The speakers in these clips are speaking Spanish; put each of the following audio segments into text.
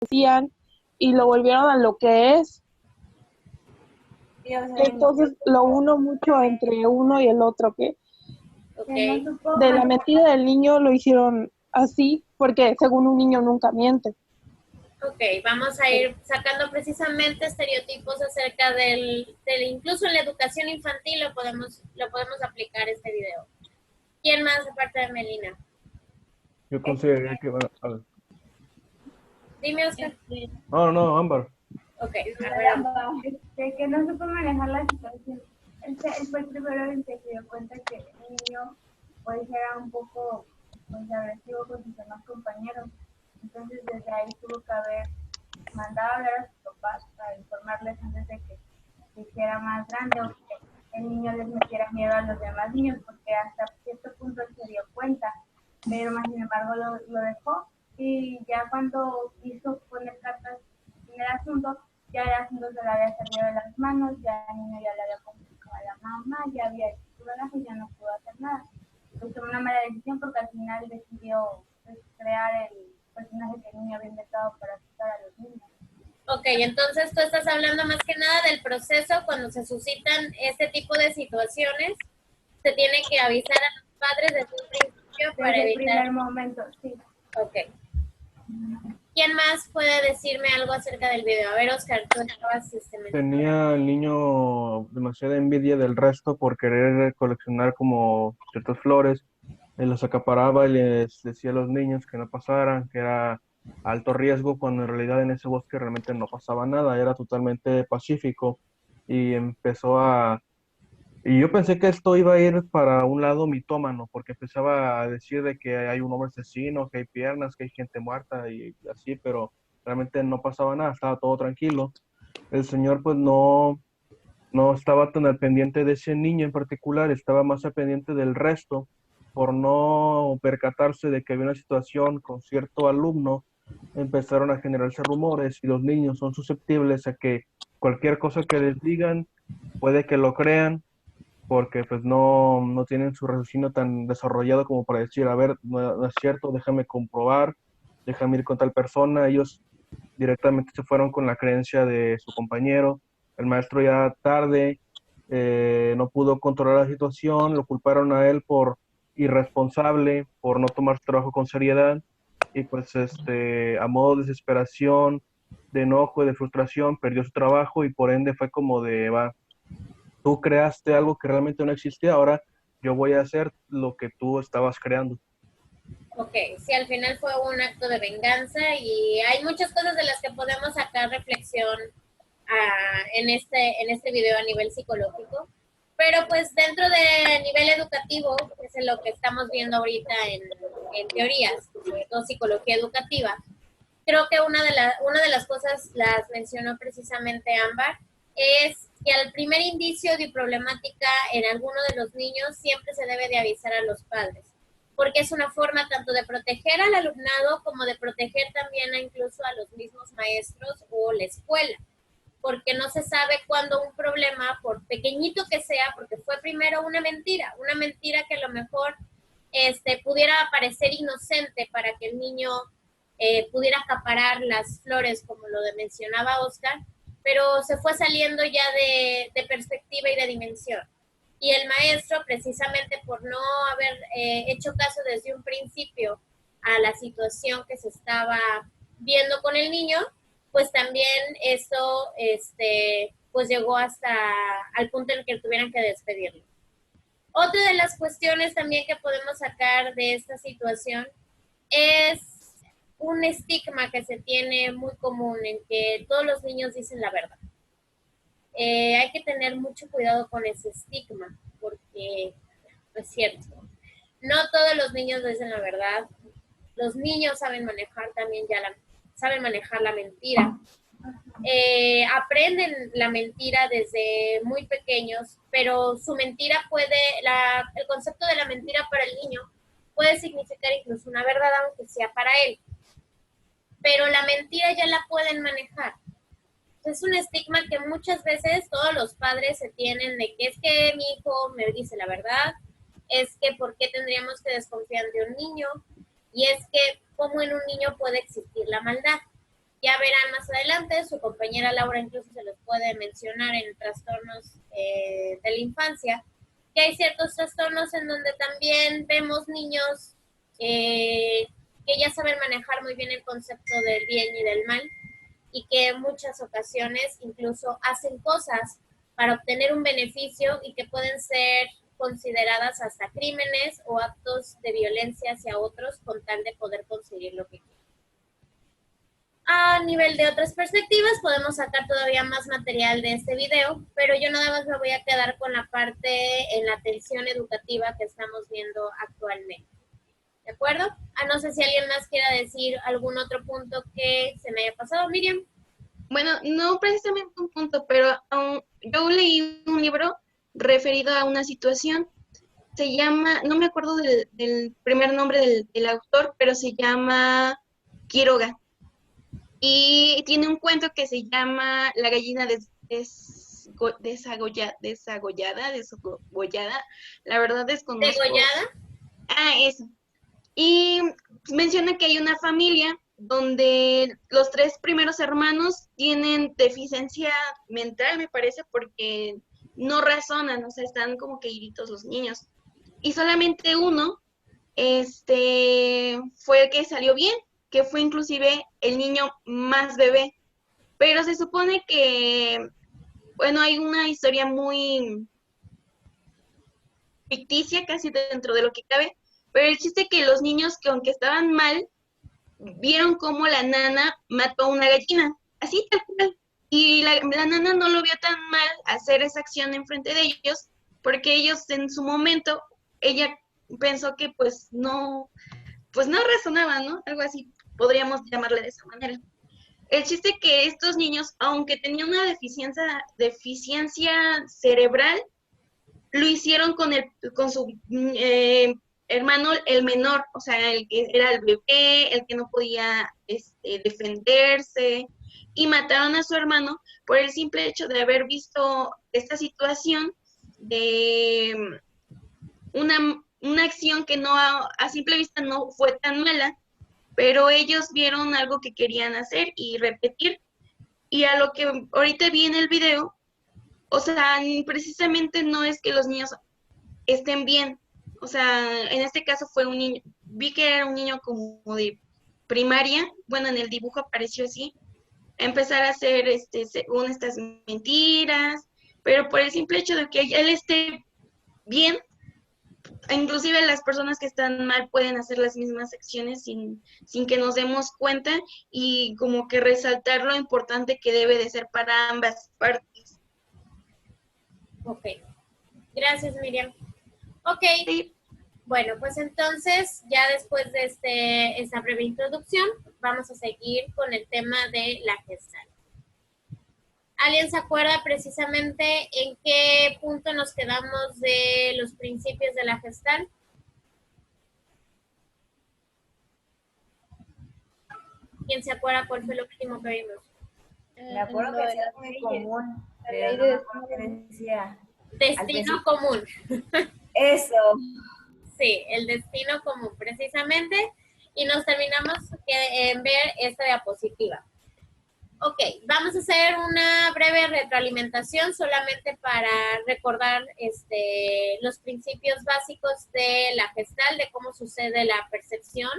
decían y lo volvieron a lo que es. Entonces lo uno mucho entre uno y el otro, que Okay. de la mentira del niño lo hicieron así, porque según un niño nunca miente. Ok, vamos a ir sacando precisamente estereotipos acerca incluso en la educación infantil lo podemos aplicar este video. ¿Quién más aparte de Melina? Yo consideraría que, bueno, a ver. Dime, Oscar. No, Ámbar. Ok, a ver. Que no supo manejar la situación. Él fue el primero en que se dio cuenta que el niño pues era un poco pues, agresivo con sus demás compañeros. Entonces desde ahí tuvo que haber mandado a hablar a sus papás para informarles antes de que se hiciera más grande o que el niño les metiera miedo a los demás niños, porque hasta cierto punto él se dio cuenta, pero más sin embargo lo dejó, y ya cuando quiso poner cartas en el asunto, ya el asunto se le había salido de las manos, ya el niño ya le había comunicado a la mamá, ya había hecho su relajo y ya no pudo hacer nada. Pues tomó una mala decisión porque al final decidió pues, crear el personaje que el niño había inventado para asustar a los niños. Ok, entonces tú estás hablando más que nada del proceso cuando se suscitan este tipo de situaciones. Se tiene que avisar a los padres desde un principio para Desde el evitar. primer momento, sí. Ok. ¿Quién más puede decirme algo acerca del video? A ver, Oscar, tú estabas Tenía el niño demasiada envidia del resto por querer coleccionar como ciertas flores. Él los acaparaba y les decía a los niños que no pasaran, que era alto riesgo, cuando en realidad en ese bosque realmente no pasaba nada, era totalmente pacífico. Y y yo pensé que esto iba a ir para un lado mitómano, porque empezaba a decir de que hay un hombre asesino, que hay piernas, que hay gente muerta y así, pero realmente no pasaba nada, estaba todo tranquilo. El señor pues no estaba tan al pendiente de ese niño en particular, estaba más al pendiente del resto, por no percatarse de que había una situación con cierto alumno. Empezaron a generarse rumores y los niños son susceptibles a que cualquier cosa que les digan puede que lo crean, porque pues no tienen su raciocinio tan desarrollado como para decir, a ver, no es cierto, déjame comprobar, déjame ir con tal persona. Ellos directamente se fueron con la creencia de su compañero. El maestro ya tarde no pudo controlar la situación, lo culparon a él por irresponsable, por no tomar su trabajo con seriedad, y pues a modo de desesperación, de enojo y de frustración, perdió su trabajo y por ende fue como de, va, tú creaste algo que realmente no existía, ahora yo voy a hacer lo que tú estabas creando. Ok, sí, al final fue un acto de venganza y hay muchas cosas de las que podemos sacar reflexión en este video a nivel psicológico, pero pues dentro del nivel educativo, que es lo que estamos viendo ahorita en teorías, sobre todo psicología educativa, creo que una de las cosas las mencionó precisamente Ámbar, es que al primer indicio de problemática en alguno de los niños siempre se debe de avisar a los padres, porque es una forma tanto de proteger al alumnado como de proteger también incluso a los mismos maestros o la escuela, porque no se sabe cuándo un problema, por pequeñito que sea, porque fue primero una mentira que a lo mejor pudiera parecer inocente para que el niño pudiera acaparar las flores, como lo mencionaba Oscar, pero se fue saliendo ya de perspectiva y de dimensión. Y el maestro, precisamente por no haber hecho caso desde un principio a la situación que se estaba viendo con el niño, pues también eso pues llegó hasta al punto en el que tuvieran que despedirlo. Otra de las cuestiones también que podemos sacar de esta situación es un estigma que se tiene muy común en que todos los niños dicen la verdad. Hay que tener mucho cuidado con ese estigma, porque no es cierto. No todos los niños dicen la verdad. Los niños saben manejar también saben manejar la mentira. Aprenden la mentira desde muy pequeños, pero su mentira el concepto de la mentira para el niño puede significar incluso una verdad, aunque sea para él. Pero la mentira ya la pueden manejar. Es un estigma que muchas veces todos los padres se tienen de que es que mi hijo me dice la verdad, es que por qué tendríamos que desconfiar de un niño, y es que cómo en un niño puede existir la maldad. Ya verán más adelante, su compañera Laura incluso se los puede mencionar en trastornos de la infancia, que hay ciertos trastornos en donde también vemos niños que ya saben manejar muy bien el concepto del bien y del mal, y que en muchas ocasiones incluso hacen cosas para obtener un beneficio y que pueden ser consideradas hasta crímenes o actos de violencia hacia otros con tal de poder conseguir lo que quieren. A nivel de otras perspectivas, podemos sacar todavía más material de este video, pero yo nada más me voy a quedar con la parte en la atención educativa que estamos viendo actualmente. ¿De acuerdo? No sé si alguien más quiera decir algún otro punto que se me haya pasado, Miriam. Bueno, no precisamente un punto, pero yo leí un libro referido a una situación. Se llama, no me acuerdo del primer nombre del autor, pero se llama Quiroga. Y tiene un cuento que se llama La gallina desagollada. La verdad desconozco. ¿Degollada? Eso. Y menciona que hay una familia donde los 3 primeros hermanos tienen deficiencia mental, me parece, porque no razonan, o sea, están como que iritos los niños. Y solamente uno, fue el que salió bien, que fue inclusive el niño más bebé. Pero se supone que, bueno, hay una historia muy ficticia casi dentro de lo que cabe, pero el chiste que los niños que aunque estaban mal, vieron cómo la nana mató a una gallina, así tal cual. Y la nana no lo vio tan mal hacer esa acción enfrente de ellos, porque ellos en su momento, ella pensó que pues no razonaban, ¿no? Algo así, podríamos llamarle de esa manera. El chiste que estos niños, aunque tenían una deficiencia cerebral, lo hicieron con su hermano, el menor, o sea, el que era el bebé, el que no podía defenderse, y mataron a su hermano por el simple hecho de haber visto esta situación de una acción que no a simple vista no fue tan mala, pero ellos vieron algo que querían hacer y repetir. Y a lo que ahorita vi en el video, o sea, precisamente no es que los niños estén bien. O sea, en este caso fue un niño, vi que era un niño como de primaria, bueno, en el dibujo apareció así, empezar a hacer según estas mentiras, pero por el simple hecho de que él esté bien, inclusive las personas que están mal pueden hacer las mismas acciones sin que nos demos cuenta, y como que resaltar lo importante que debe de ser para ambas partes. Ok. Gracias, Miriam. Ok. Sí. Bueno, pues entonces, ya después de esta breve introducción, vamos a seguir con el tema de la Gestalt. ¿Alguien se acuerda precisamente en qué punto nos quedamos de los principios de la Gestalt? ¿Quién se acuerda cuál fue lo último que vimos? Me acuerdo que decía algo muy común, La pero ley no de me acuerdo qué decía. Destino común. Eso. Sí, el destino común, precisamente. Y nos terminamos en ver esta diapositiva. Ok, vamos a hacer una breve retroalimentación solamente para recordar los principios básicos de la Gestalt, de cómo sucede la percepción.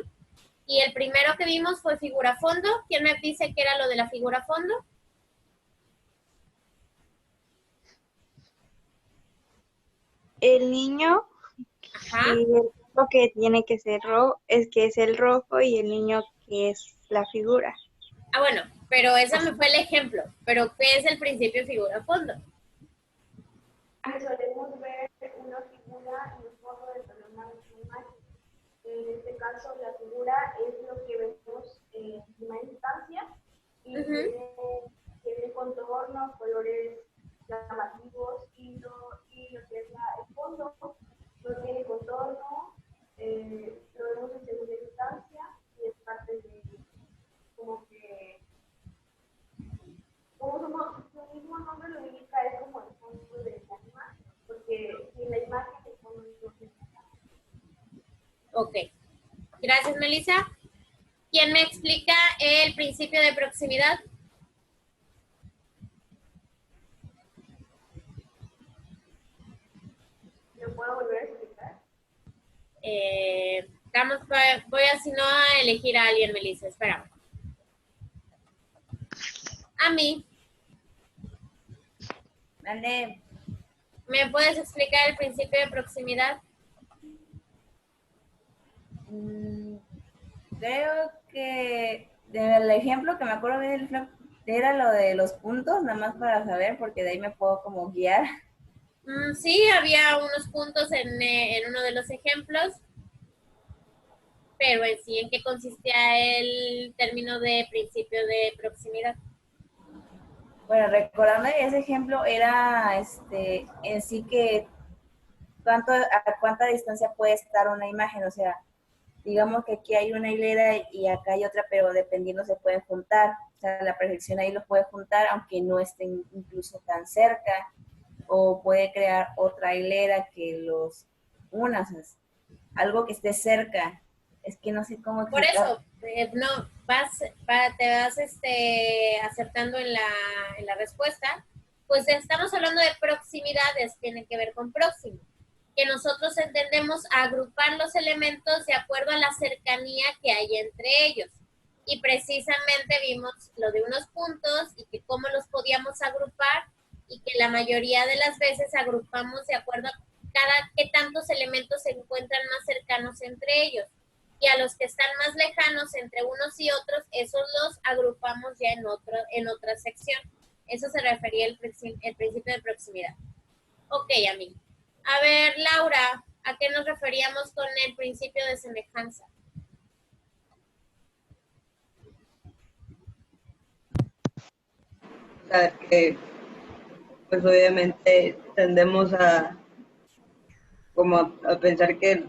Y el primero que vimos fue figura fondo. ¿Quién me dice qué era lo de la figura fondo? El niño, Ajá. lo que tiene que ser rojo es que es el rojo, y el niño que es la figura. Bueno, pero ese me fue el ejemplo. Pero ¿qué es el principio figura fondo? Solemos ver una figura en fondo de una imagen. En este caso, la figura es lo que vemos en primera instancia y tiene contornos, colores llamativos, y lo que es el fondo no tiene contorno, lo vemos en segunda instancia y es parte de como que, como su mismo nombre lo indica, es como el fondo de la imagen, porque sin la imagen el fondo no tiene nada. Ok. Gracias, Melissa. ¿Quién me explica el principio de proximidad? ¿Lo puedo volver a explicar? Voy a, si no, a elegir a alguien, Melissa. Espera. A mí, Mande. ¿me puedes explicar el principio de proximidad? Creo que del ejemplo que me acuerdo bien era lo de los puntos, nada más para saber, porque de ahí me puedo como guiar. Sí, había unos puntos en uno de los ejemplos, pero en sí, ¿en qué consistía el término de principio de proximidad? Bueno, recordando ese ejemplo, era en sí que a cuánta distancia puede estar una imagen, o sea, digamos que aquí hay una hilera y acá hay otra, pero dependiendo se pueden juntar, o sea, la proyección ahí los puede juntar, aunque no estén incluso tan cerca, o puede crear otra hilera que los una, o sea, algo que esté cerca, es que no sé cómo Por explicar. eso, no, te vas acertando en la respuesta, pues estamos hablando de proximidades, tienen que ver con próximo, que nosotros entendemos agrupar los elementos de acuerdo a la cercanía que hay entre ellos. Y precisamente vimos lo de unos puntos y que cómo los podíamos agrupar y que la mayoría de las veces agrupamos de acuerdo a qué tantos elementos se encuentran más cercanos entre ellos. Y a los que están más lejanos entre unos y otros, esos los agrupamos ya en otra sección. Eso se refería el principio de proximidad. Ok, amigo. A ver, Laura, ¿a qué nos referíamos con el principio de semejanza? O sea, que pues obviamente tendemos a como a pensar que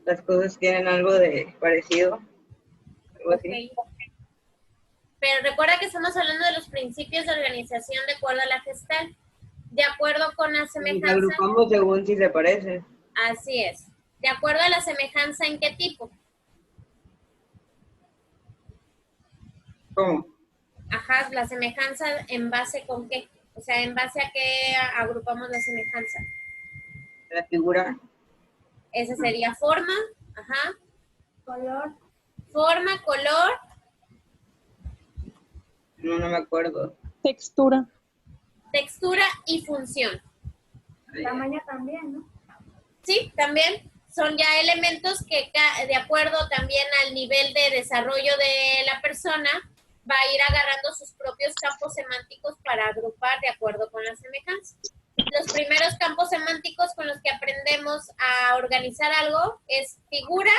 las cosas tienen algo de parecido, algo así. Ok. Pero recuerda que estamos hablando de los principios de organización de acuerdo a la Gestalt. De acuerdo con la Nos semejanza. agrupamos según si se parece. Así es. De acuerdo a la semejanza, ¿en qué tipo? ¿Cómo? Ajá, la semejanza en base con qué. O sea, en base a qué agrupamos la semejanza. La figura. Esa sería forma. Ajá. Color. Forma, color. No me acuerdo. Textura. Textura y función. Tamaño también, ¿no? Sí, también son ya elementos que de acuerdo también al nivel de desarrollo de la persona va a ir agarrando sus propios campos semánticos para agrupar de acuerdo con la semejanza. Los primeros campos semánticos con los que aprendemos a organizar algo es figura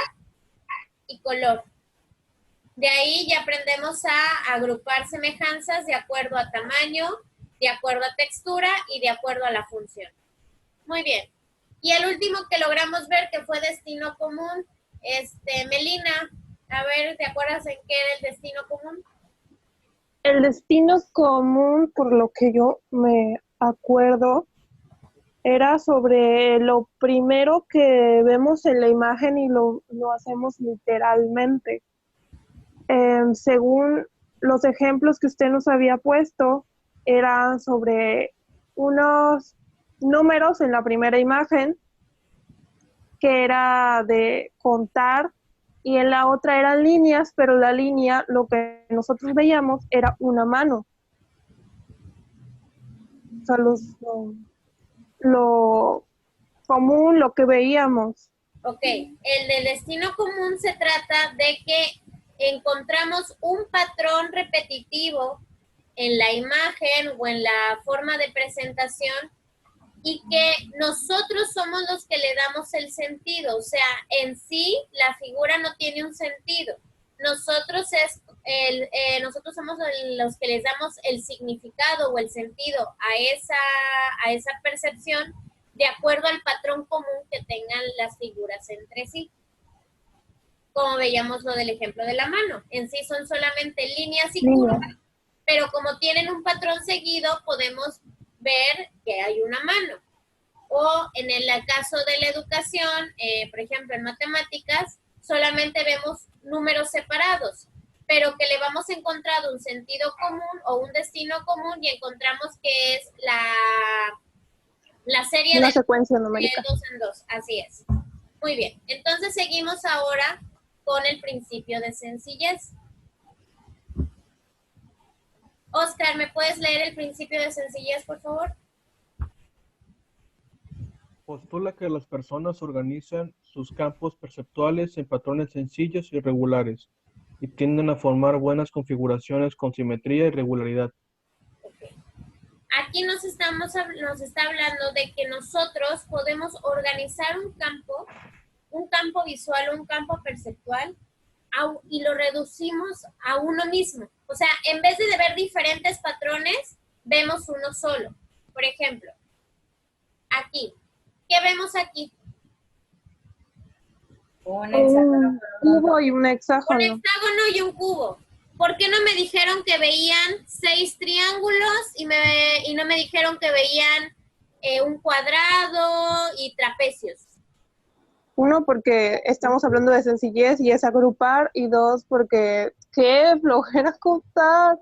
y color. De ahí ya aprendemos a agrupar semejanzas de acuerdo a tamaño, de acuerdo a textura y de acuerdo a la función. Muy bien. Y el último que logramos ver que fue destino común, Melina, a ver, ¿te acuerdas en qué era el destino común? El destino común, por lo que yo me acuerdo, era sobre lo primero que vemos en la imagen y lo hacemos literalmente. Según los ejemplos que usted nos había puesto, era sobre unos números en la primera imagen, que era de contar, y en la otra eran líneas, pero la línea, lo que nosotros veíamos, era una mano. O sea, lo común, lo que veíamos. Ok, el del destino común se trata de que encontramos un patrón repetitivo en la imagen o en la forma de presentación y que nosotros somos los que le damos el sentido, o sea, en sí la figura no tiene un sentido. Nosotros somos los que les damos el significado o el sentido a esa percepción de acuerdo al patrón común que tengan las figuras entre sí. Como veíamos lo del ejemplo de la mano. En sí son solamente líneas y curvas, pero como tienen un patrón seguido, podemos ver que hay una mano. O en el caso de la educación, por ejemplo, en matemáticas, solamente vemos números separados, pero que le vamos encontrando un sentido común o un destino común y encontramos que es la serie Una de secuencia numérica. 2 en 2, así es. Muy bien, entonces seguimos ahora con el principio de sencillez. Oscar, ¿me puedes leer el principio de sencillez, por favor? Postula que las personas organizan sus campos perceptuales en patrones sencillos y regulares y tienden a formar buenas configuraciones con simetría y regularidad. Aquí nos está hablando de que nosotros podemos organizar un campo visual o un campo perceptual y lo reducimos a uno mismo. O sea, en vez de ver diferentes patrones, vemos uno solo. Por ejemplo, aquí. ¿Qué vemos aquí? Un hexágono. Un cubo y un Un hexágono. hexágono y un cubo. ¿Por qué no me dijeron que veían 6 triángulos y no me dijeron que veían un cuadrado y trapecios? Uno, porque estamos hablando de sencillez y es agrupar, y dos, porque qué flojera contar.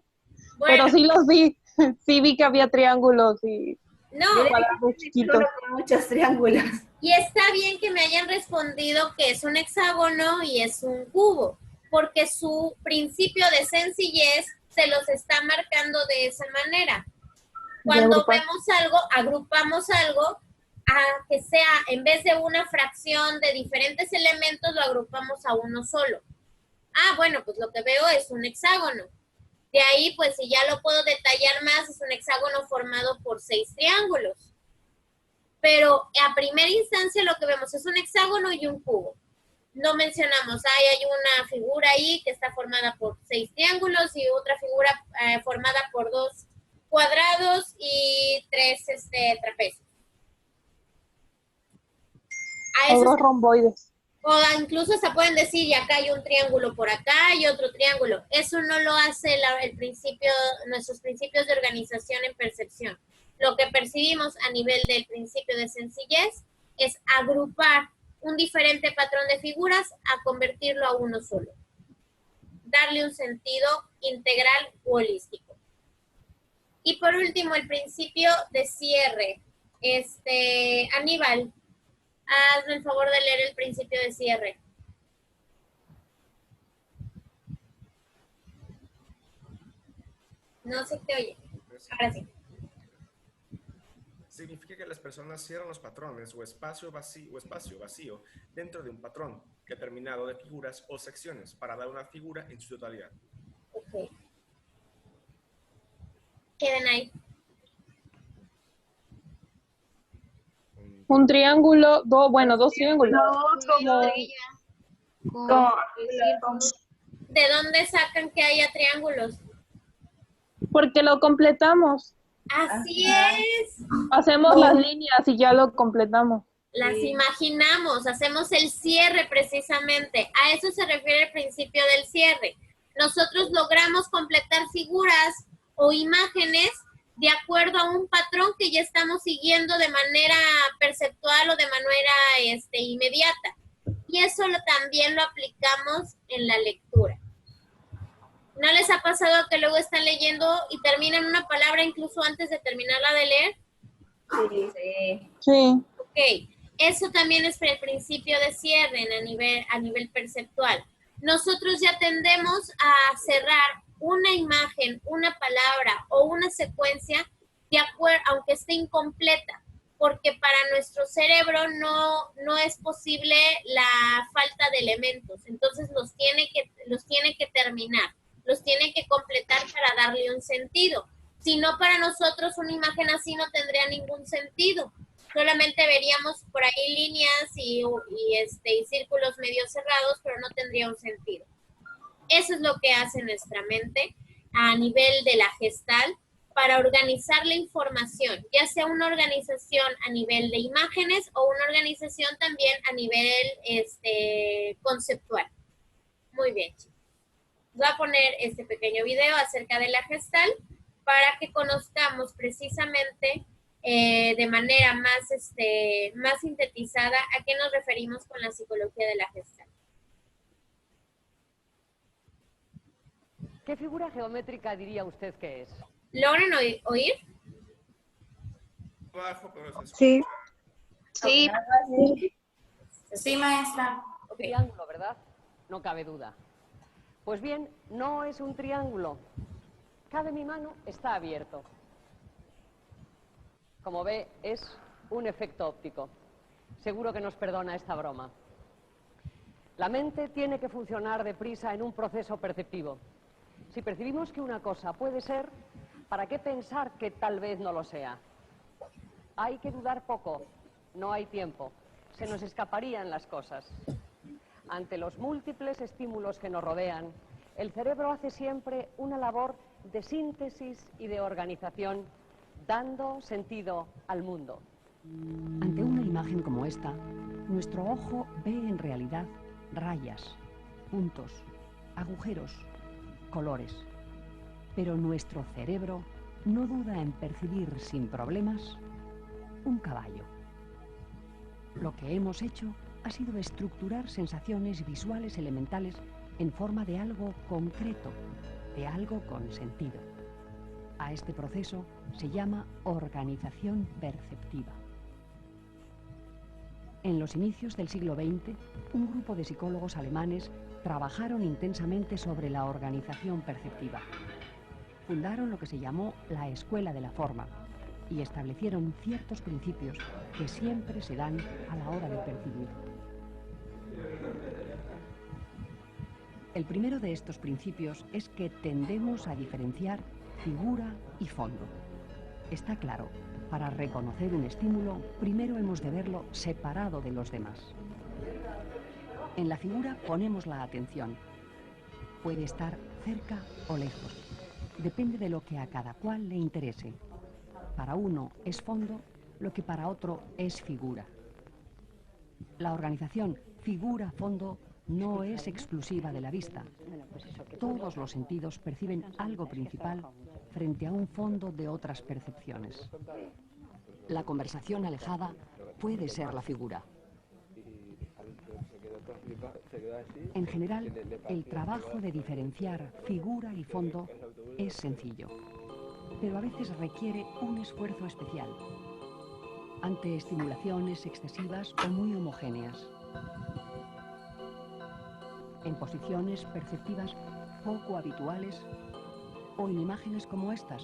Bueno, Pero sí los vi, sí vi que había triángulos y no, cuadrados chiquitos. Solo con muchos triángulos. y está bien que me hayan respondido que es un hexágono y es un cubo, porque su principio de sencillez se los está marcando de esa manera. Cuando agrupar. vemos algo, agrupamos algo a que sea, en vez de una fracción de diferentes elementos, lo agrupamos a uno solo. Ah, bueno, pues lo que veo es un hexágono. De ahí, pues si ya lo puedo detallar más, es un hexágono formado por 6 triángulos. Pero a primera instancia lo que vemos es un hexágono y un cubo. No mencionamos, hay una figura ahí que está formada por 6 triángulos y otra figura formada por 2 cuadrados y 3 trapecios. A O eso dos romboides. o incluso se pueden decir, y acá hay un triángulo por acá y otro triángulo. Eso no lo hace nuestros principios de organización en percepción. Lo que percibimos a nivel del principio de sencillez es agrupar un diferente patrón de figuras a convertirlo a uno solo. Darle un sentido integral u holístico. Y por último, el principio de cierre. Aníbal, hazme el favor de leer el principio de cierre. No se te oye. Ahora sí. Significa que las personas cierran los patrones o espacio vacío dentro de un patrón determinado de figuras o secciones para dar una figura en su totalidad. Ok. Queden ahí. Un triángulo, dos triángulos. ¿De dónde sacan que haya triángulos? Porque lo completamos. Así es. Hacemos las líneas y ya lo completamos. Las imaginamos, hacemos el cierre precisamente. A eso se refiere el principio del cierre. Nosotros logramos completar figuras o imágenes de acuerdo a un patrón que ya estamos siguiendo de manera perceptual o de manera inmediata. Y eso también lo aplicamos en la lectura. ¿No les ha pasado que luego están leyendo y terminan una palabra incluso antes de terminarla de leer? Sí. Ok, eso también es el principio de cierre a nivel perceptual. Nosotros ya tendemos a cerrar una imagen, una palabra o una secuencia de acuerdo, aunque esté incompleta, porque para nuestro cerebro no es posible la falta de elementos. Entonces los tiene que terminar, los tiene que completar para darle un sentido. Si no, para nosotros una imagen así no tendría ningún sentido. Solamente veríamos por ahí líneas y círculos medio cerrados, pero no tendría un sentido. Eso es lo que hace nuestra mente a nivel de la Gestalt para organizar la información, ya sea una organización a nivel de imágenes o una organización también a nivel conceptual. Muy bien, chicos. Voy a poner este pequeño video acerca de la Gestalt para que conozcamos precisamente de manera más sintetizada a qué nos referimos con la psicología de la Gestalt. ¿Qué figura geométrica diría usted que es? ¿Logran oír? Bajo, pero se escucha. Sí. Sí. Sí, maestra. Triángulo, ¿verdad? No cabe duda. Pues bien, no es un triángulo. Cabe mi mano, está abierto. Como ve, es un efecto óptico. Seguro que nos perdona esta broma. La mente tiene que funcionar deprisa en un proceso perceptivo. Si percibimos que una cosa puede ser, ¿para qué pensar que tal vez no lo sea? Hay que dudar poco, no hay tiempo. Se nos escaparían las cosas. Ante los múltiples estímulos que nos rodean, el cerebro hace siempre una labor de síntesis y de organización, dando sentido al mundo. Ante una imagen como esta, nuestro ojo ve en realidad rayas, puntos, agujeros, colores. Pero nuestro cerebro no duda en percibir sin problemas un caballo. Lo que hemos hecho ha sido estructurar sensaciones visuales elementales en forma de algo concreto, de algo con sentido. A este proceso se llama organización perceptiva. En los inicios del siglo XX, un grupo de psicólogos alemanes trabajaron intensamente sobre la organización perceptiva. Fundaron lo que se llamó la Escuela de la Forma y establecieron ciertos principios que siempre se dan a la hora de percibir. El primero de estos principios es que tendemos a diferenciar figura y fondo. Está claro, para reconocer un estímulo, primero hemos de verlo separado de los demás. En la figura ponemos la atención. Puede estar cerca o lejos. Depende de lo que a cada cual le interese. Para uno es fondo lo que para otro es figura. La organización figura-fondo no es exclusiva de la vista. Todos los sentidos perciben algo principal frente a un fondo de otras percepciones. La conversación alejada puede ser la figura. En general, el trabajo de diferenciar figura y fondo es sencillo, pero a veces requiere un esfuerzo especial ante estimulaciones excesivas o muy homogéneas, en posiciones perceptivas poco habituales o en imágenes como estas,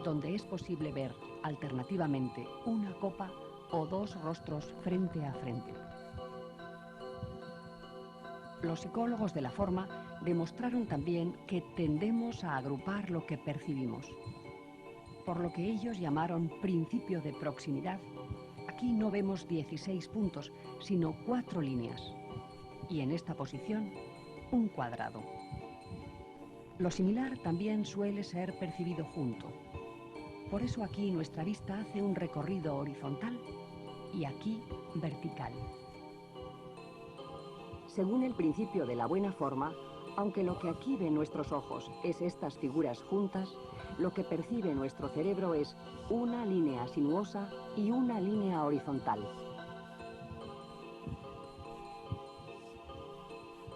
donde es posible ver alternativamente una copa o dos rostros frente a frente. Los psicólogos de la forma demostraron también que tendemos a agrupar lo que percibimos. Por lo que ellos llamaron principio de proximidad, aquí no vemos 16 puntos, sino 4 líneas. Y en esta posición, un cuadrado. Lo similar también suele ser percibido junto. Por eso aquí nuestra vista hace un recorrido horizontal y aquí vertical. Según el principio de la buena forma, aunque lo que aquí ven nuestros ojos es estas figuras juntas, lo que percibe nuestro cerebro es una línea sinuosa y una línea horizontal.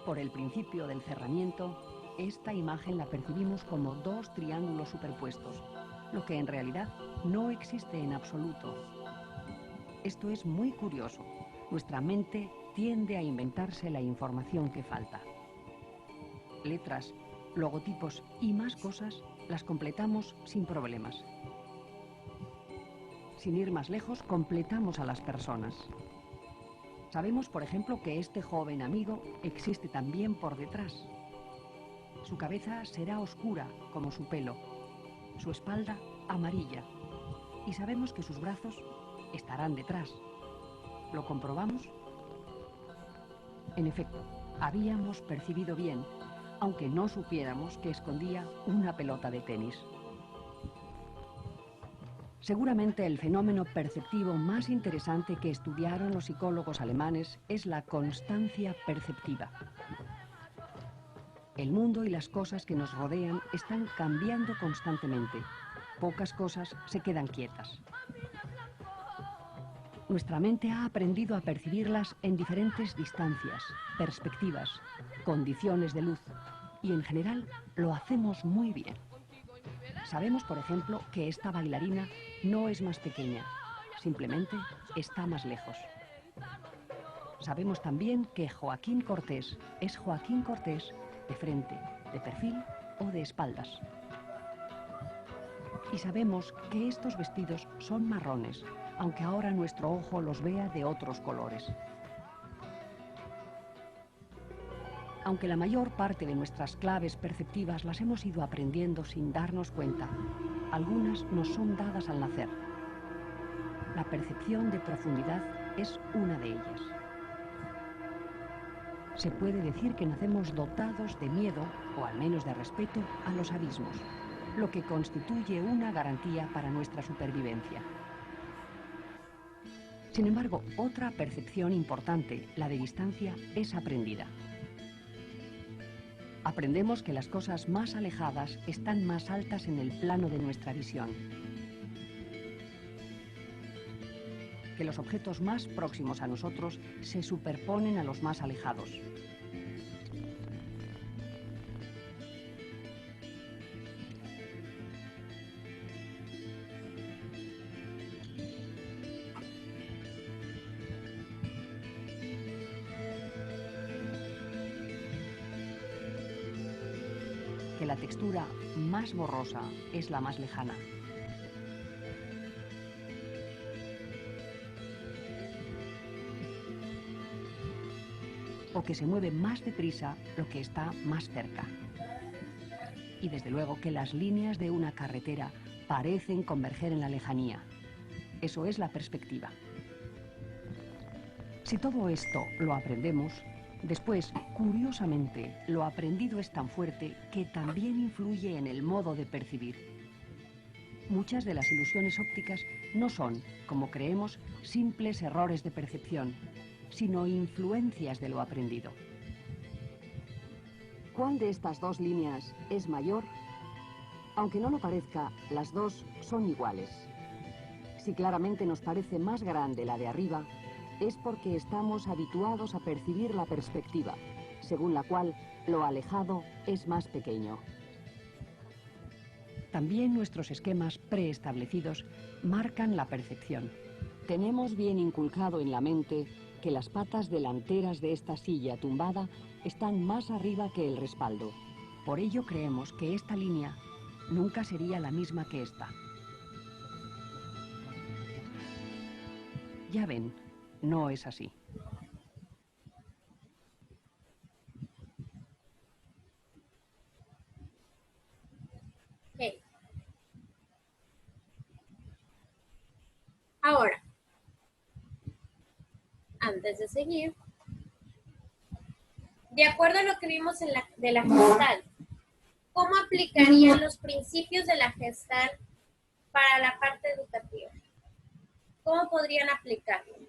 Por el principio del cerramiento, esta imagen la percibimos como dos triángulos superpuestos, lo que en realidad no existe en absoluto. Esto es muy curioso. Nuestra mente tiende a inventarse la información que falta. Letras, logotipos y más cosas las completamos sin problemas. Sin ir más lejos, completamos a las personas. Sabemos, por ejemplo, que este joven amigo existe también por detrás. Su cabeza será oscura como su pelo, su espalda amarilla, y sabemos que sus brazos estarán detrás. ¿Lo comprobamos? En efecto, habíamos percibido bien, aunque no supiéramos que escondía una pelota de tenis. Seguramente el fenómeno perceptivo más interesante que estudiaron los psicólogos alemanes es la constancia perceptiva. El mundo y las cosas que nos rodean están cambiando constantemente. Pocas cosas se quedan quietas. Nuestra mente ha aprendido a percibirlas en diferentes distancias, perspectivas, condiciones de luz, y en general lo hacemos muy bien. Sabemos, por ejemplo, que esta bailarina no es más pequeña, simplemente está más lejos. Sabemos también que Joaquín Cortés es Joaquín Cortés de frente, de perfil o de espaldas. Y sabemos que estos vestidos son marrones, aunque ahora nuestro ojo los vea de otros colores. Aunque la mayor parte de nuestras claves perceptivas las hemos ido aprendiendo sin darnos cuenta, algunas nos son dadas al nacer. La percepción de profundidad es una de ellas. Se puede decir que nacemos dotados de miedo, o al menos de respeto, a los abismos, lo que constituye una garantía para nuestra supervivencia. Sin embargo, otra percepción importante, la de distancia, es aprendida. Aprendemos que las cosas más alejadas están más altas en el plano de nuestra visión. Que los objetos más próximos a nosotros se superponen a los más alejados. Que la textura más borrosa es la más lejana. O que se mueve más deprisa lo que está más cerca. Y desde luego que las líneas de una carretera parecen converger en la lejanía. Eso es la perspectiva. Si todo esto lo aprendemos, después, curiosamente, lo aprendido es tan fuerte que también influye en el modo de percibir. Muchas de las ilusiones ópticas no son, como creemos, simples errores de percepción, sino influencias de lo aprendido. ¿Cuál de estas dos líneas es mayor? Aunque no lo parezca, las dos son iguales. Si claramente nos parece más grande la de arriba, es porque estamos habituados a percibir la perspectiva, según la cual lo alejado es más pequeño. También nuestros esquemas preestablecidos marcan la percepción. Tenemos bien inculcado en la mente que las patas delanteras de esta silla tumbada están más arriba que el respaldo. Por ello creemos que esta línea nunca sería la misma que esta. Ya ven, no es así. Okay. Ahora, antes de seguir, de acuerdo a lo que vimos de la Gestalt, ¿cómo aplicarían los principios de la Gestalt para la parte educativa? ¿Cómo podrían aplicarlos?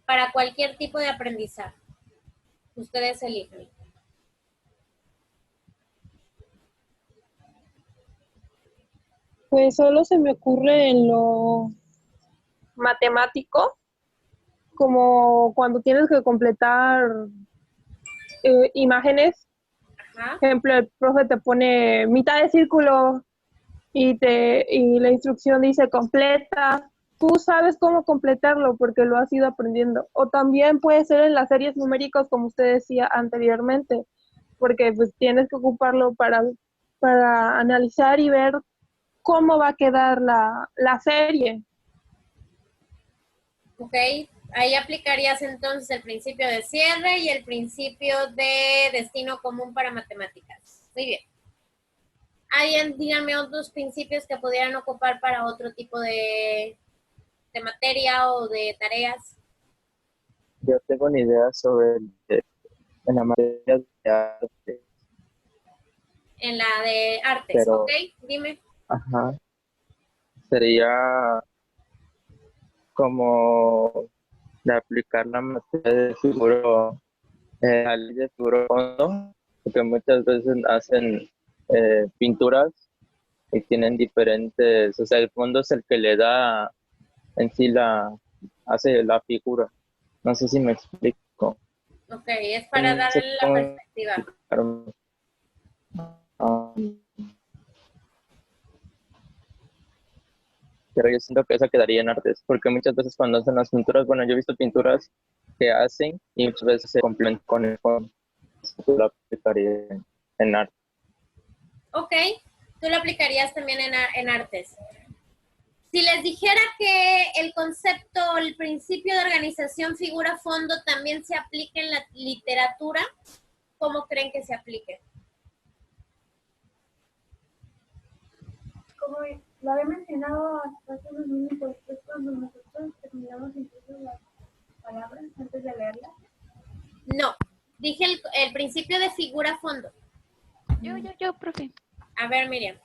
Para cualquier tipo de aprendizaje. Ustedes eligen. Pues solo se me ocurre en lo matemático, como cuando tienes que completar imágenes. Ajá. Por ejemplo, el profe te pone mitad de círculo y la instrucción dice completa. Tú sabes cómo completarlo porque lo has ido aprendiendo. O también puede ser en las series numéricas, como usted decía anteriormente, porque pues tienes que ocuparlo para analizar y ver cómo va a quedar la serie. Ok, ahí aplicarías entonces el principio de cierre y el principio de destino común para matemáticas. Muy bien. ¿Alguien, díganme otros principios que pudieran ocupar para otro tipo de materia o de tareas? Yo tengo una idea sobre en la materia de arte, En la de artes, pero, ok, dime. ajá, sería como de aplicar la materia de figuro, la ley de figuro fondo, porque muchas veces hacen pinturas y tienen diferentes, o sea, el fondo es el que le da en sí hace la figura. No sé si me explico. gráfico. Ok, es para darle la perspectiva. Pero yo siento que eso quedaría en artes, porque muchas veces cuando hacen las pinturas, bueno, yo he visto pinturas que hacen y muchas veces se complementan con el fondo. Yo lo aplicaría en arte. Ok, tú lo aplicarías también en artes. Si les dijera que el concepto, el principio de organización figura-fondo también se aplica en la literatura, ¿cómo creen que se aplique? Como lo había mencionado hace unos minutos, es cuando nosotros terminamos incluso las palabras antes de leerlas. No, dije el principio de figura-fondo. Yo, profe. A ver, Miriam.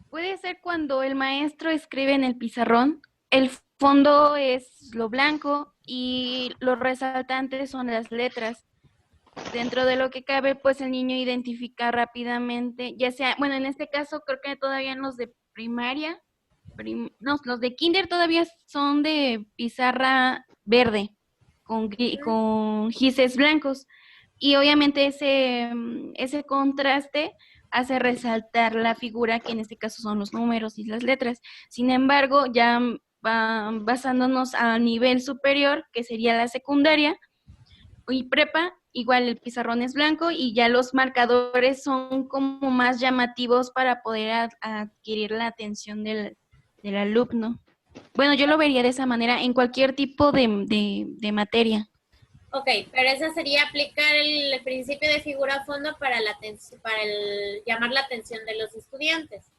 Puede ser cuando el maestro escribe en el pizarrón, el fondo es lo blanco y los resaltantes son las letras. Dentro de lo que cabe, pues el niño identifica rápidamente, ya sea, bueno, en este caso creo que todavía en los de primaria, no, los de kinder todavía son de pizarra verde con gises blancos. Y obviamente ese contraste hace resaltar la figura, que en este caso son los números y las letras. Sin embargo, ya basándonos a nivel superior, que sería la secundaria y prepa, igual el pizarrón es blanco y ya los marcadores son como más llamativos para poder adquirir la atención del alumno. Bueno, yo lo vería de esa manera en cualquier tipo de materia. Ok, pero esa sería aplicar el principio de figura-fondo para llamar la atención de los estudiantes.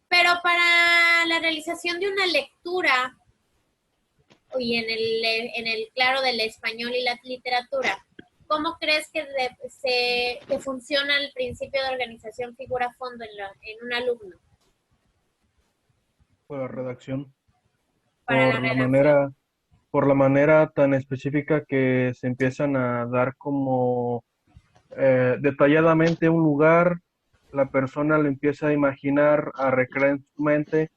Pero para la realización de una lectura, y en el claro del español y la literatura, ¿cómo crees que funciona el principio de organización figura-fondo en un alumno? Por la redacción. Para la redacción. Por la manera tan específica que se empiezan a dar como detalladamente un lugar, la persona lo empieza a imaginar, a recrear en su mente,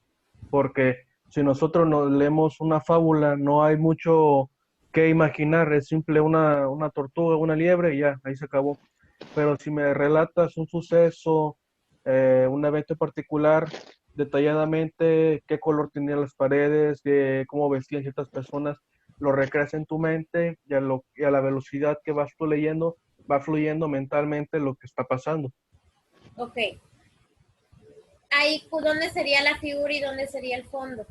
porque si nosotros nos leemos una fábula, no hay mucho que imaginar, es simple una tortuga, una liebre y ya, ahí se acabó. Pero si me relatas un suceso, un evento particular, detalladamente, qué color tenían las paredes, cómo vestían ciertas personas, lo recreas en tu mente y a la velocidad que vas tú leyendo, va fluyendo mentalmente lo que está pasando. Ok. Ahí, ¿dónde sería la figura y dónde sería el fondo?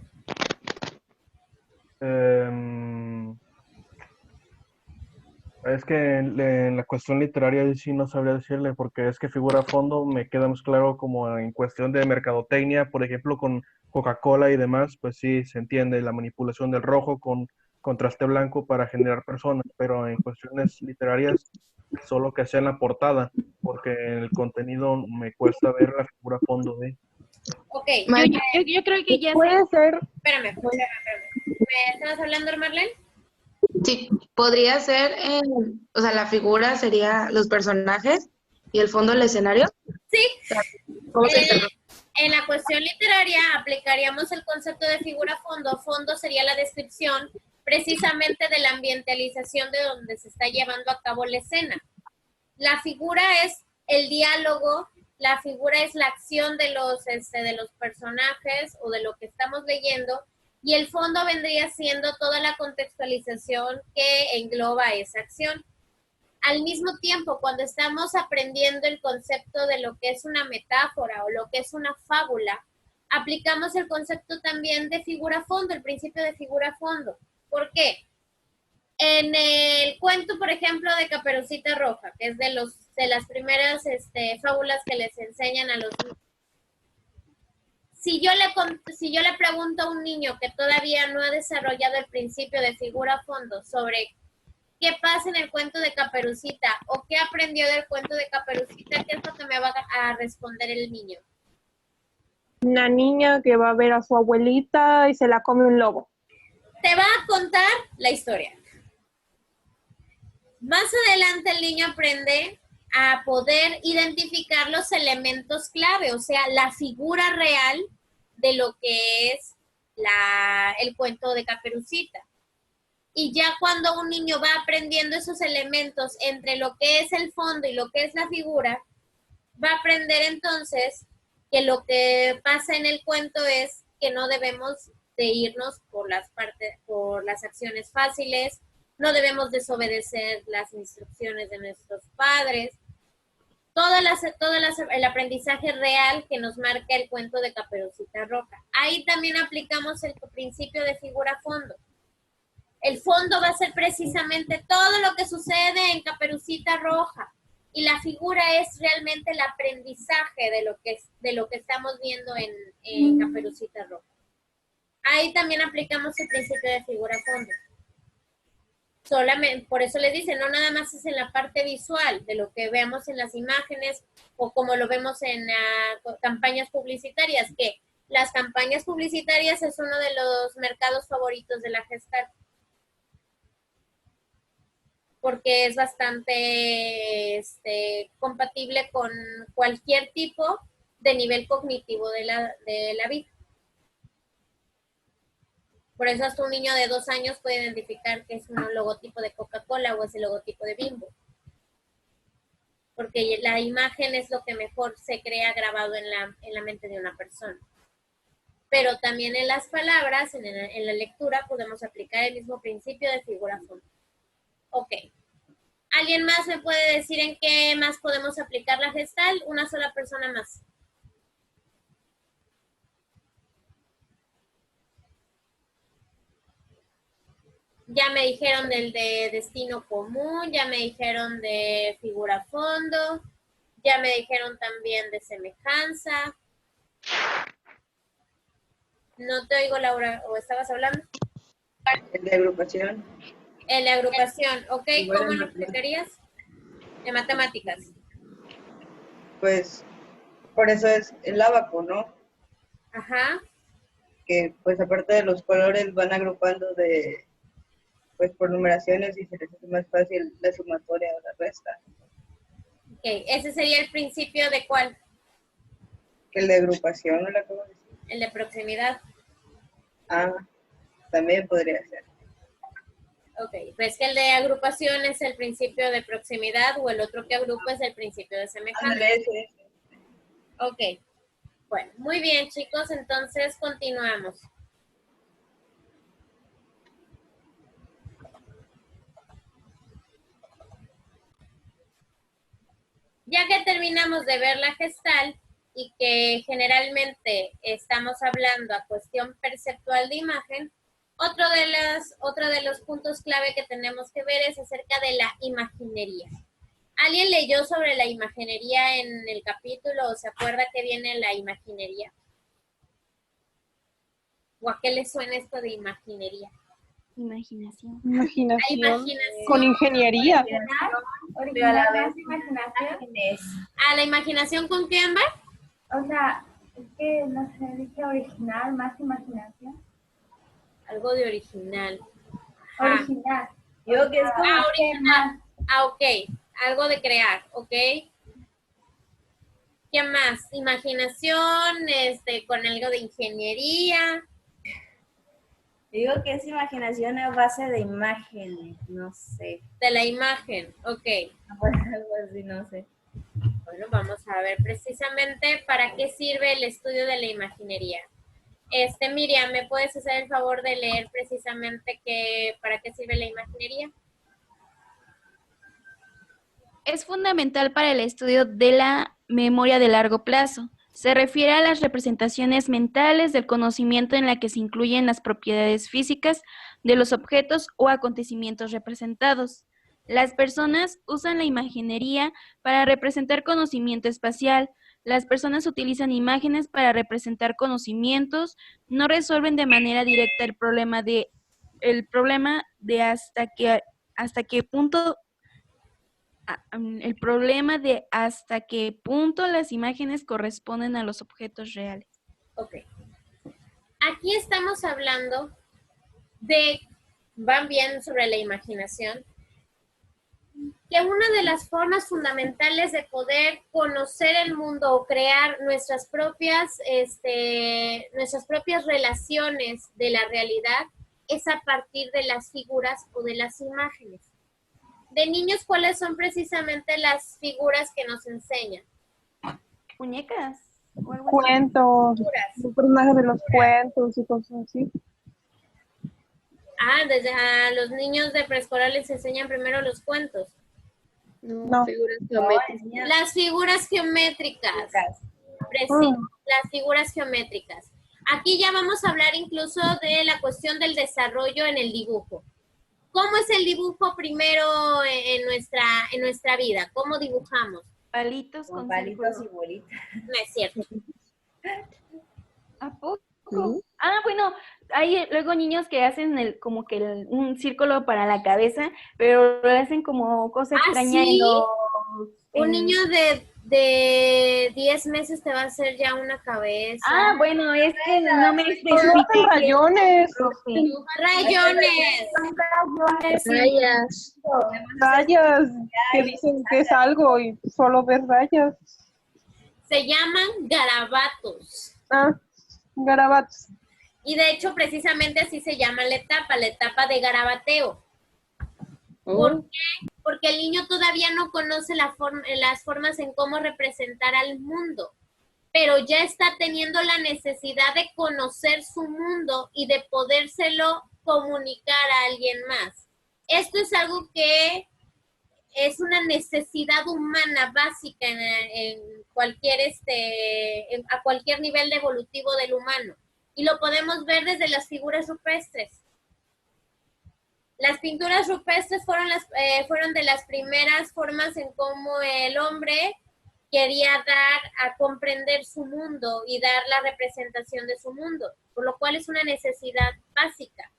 Es que en la cuestión literaria sí no sabría decirle, porque es que figura a fondo me queda más claro como en cuestión de mercadotecnia, por ejemplo, con Coca-Cola y demás, pues sí se entiende la manipulación del rojo con contraste blanco para generar personas, pero en cuestiones literarias solo que sea en la portada, porque en el contenido me cuesta ver la figura a fondo de... Ok. Yo creo que ya puede ser... Espérame. ¿Me estabas hablando, Marlene? Sí, podría ser, o sea, la figura sería los personajes y el fondo el escenario. Sí. ¿Cómo se En la cuestión literaria aplicaríamos el concepto de figura-fondo. Fondo sería la descripción precisamente de la ambientalización de donde se está llevando a cabo la escena. La figura es el diálogo, la figura es la acción de los personajes o de lo que estamos leyendo, y el fondo vendría siendo toda la contextualización que engloba esa acción. Al mismo tiempo, cuando estamos aprendiendo el concepto de lo que es una metáfora o lo que es una fábula, aplicamos el concepto también de figura-fondo, el principio de figura-fondo. ¿Por qué? En el cuento, por ejemplo, de Caperucita Roja, que es de las primeras fábulas que les enseñan a los niños. Si yo le pregunto a un niño que todavía no ha desarrollado el principio de figura-fondo sobre qué pasa en el cuento de Caperucita o qué aprendió del cuento de Caperucita, ¿qué es lo que me va a responder el niño? Una niña que va a ver a su abuelita y se la come un lobo. Te va a contar la historia. Más adelante el niño aprende a poder identificar los elementos clave, o sea, la figura real de lo que es el cuento de Caperucita. Y ya cuando un niño va aprendiendo esos elementos entre lo que es el fondo y lo que es la figura, va a aprender entonces que lo que pasa en el cuento es que no debemos de irnos por las acciones fáciles, no debemos desobedecer las instrucciones de nuestros padres, el aprendizaje real que nos marca el cuento de Caperucita Roja. Ahí también aplicamos el principio de figura-fondo. El fondo va a ser precisamente todo lo que sucede en Caperucita Roja. Y la figura es realmente el aprendizaje de lo que estamos viendo en Caperucita Roja. Ahí también aplicamos el principio de figura-fondo. Solamente, por eso les dice, no nada más es en la parte visual de lo que veamos en las imágenes o como lo vemos en campañas publicitarias, que las campañas publicitarias es uno de los mercados favoritos de la Gestalt, porque es bastante compatible con cualquier tipo de nivel cognitivo de la vida. Por eso hasta un niño de 2 años puede identificar que es un logotipo de Coca-Cola o es el logotipo de Bimbo. Porque la imagen es lo que mejor se crea grabado en la mente de una persona. Pero también en las palabras, en la lectura, podemos aplicar el mismo principio de figura-fondo. Ok. ¿Alguien más me puede decir en qué más podemos aplicar la Gestalt? Una sola persona más. Ya me dijeron del de destino común, ya me dijeron de figura-fondo, ya me dijeron también de semejanza. No te oigo, Laura, ¿o estabas hablando? El de agrupación. El de agrupación, ok, Igual ¿cómo en lo explicarías? De matemáticas. Pues por eso es el ábaco, ¿no? Ajá. Que pues aparte de los colores van agrupando pues por numeraciones y se les hace más fácil la sumatoria o la resta. Ok, ese sería el principio de ¿cuál? El de agrupación, ¿no la acabo de decir? El de proximidad. Ah, también podría ser. Ok, pues que el de agrupación es el principio de proximidad o el otro que agrupa es el principio de semejanza. Ándale, ese. Ok, bueno, muy bien chicos, entonces continuamos. Ya que terminamos de ver la Gestalt y que generalmente estamos hablando a cuestión perceptual de imagen, otro de los puntos clave que tenemos que ver es acerca de la imaginería. ¿Alguien leyó sobre la imaginería en el capítulo o se acuerda que viene la imaginería? ¿O a qué le suena esto de imaginería? Imaginación. Imaginación con ingeniería. Pero a la vez imaginación. ¿A la imaginación con qué, Ámbar? O sea, es que no sé, dije original, más imaginación. Algo de original. Original. Digo que es como original. Ok. Algo de crear, ok. ¿Qué más? Imaginación, con algo de ingeniería. Digo que es imaginación a base de imágenes, no sé. De la imagen, ok. Algo así, no sé. Bueno, vamos a ver precisamente para qué sirve el estudio de la imaginería. Miriam, ¿me puedes hacer el favor de leer precisamente para qué sirve la imaginería? Es fundamental para el estudio de la memoria de largo plazo. Se refiere a las representaciones mentales del conocimiento en la que se incluyen las propiedades físicas de los objetos o acontecimientos representados. Las personas usan la imaginería para representar conocimiento espacial. Las personas utilizan imágenes para representar conocimientos, no resuelven de manera directa el problema de hasta qué punto las imágenes corresponden a los objetos reales. Ok. Aquí estamos hablando van bien sobre la imaginación, que una de las formas fundamentales de poder conocer el mundo o crear nuestras propias relaciones de la realidad es a partir de las figuras o de las imágenes. De niños, ¿cuáles son precisamente las figuras que nos enseñan? Muñecas. Cuentos, los personajes de los cuentos y cosas así. Desde a los niños de preescolar les enseñan primero los cuentos. No. Figuras geométricas. Las figuras geométricas. Las figuras geométricas. Aquí ya vamos a hablar incluso de la cuestión del desarrollo en el dibujo. ¿Cómo es el dibujo primero en nuestra vida? ¿Cómo dibujamos? Palitos con palitos y bolitas. No es cierto. ¿A poco? Bueno, hay luego niños que hacen un círculo para la cabeza, pero lo hacen como cosa extraña. ¿Sí? Un niño de 10 meses te va a hacer ya una cabeza. Bueno, es que no me especifique. Rayones. Rayas que dicen que es algo y solo ves rayas. Se llaman garabatos. Garabatos. Y de hecho, precisamente así se llama la etapa de garabateo. ¿Por qué? Porque el niño todavía no conoce las formas en cómo representar al mundo, pero ya está teniendo la necesidad de conocer su mundo y de podérselo comunicar a alguien más. Esto es algo que es una necesidad humana básica en cualquier a cualquier nivel evolutivo del humano. Y lo podemos ver desde las figuras rupestres. Las pinturas rupestres fueron de las primeras formas en cómo el hombre quería dar a comprender su mundo y dar la representación de su mundo, por lo cual es una necesidad básica.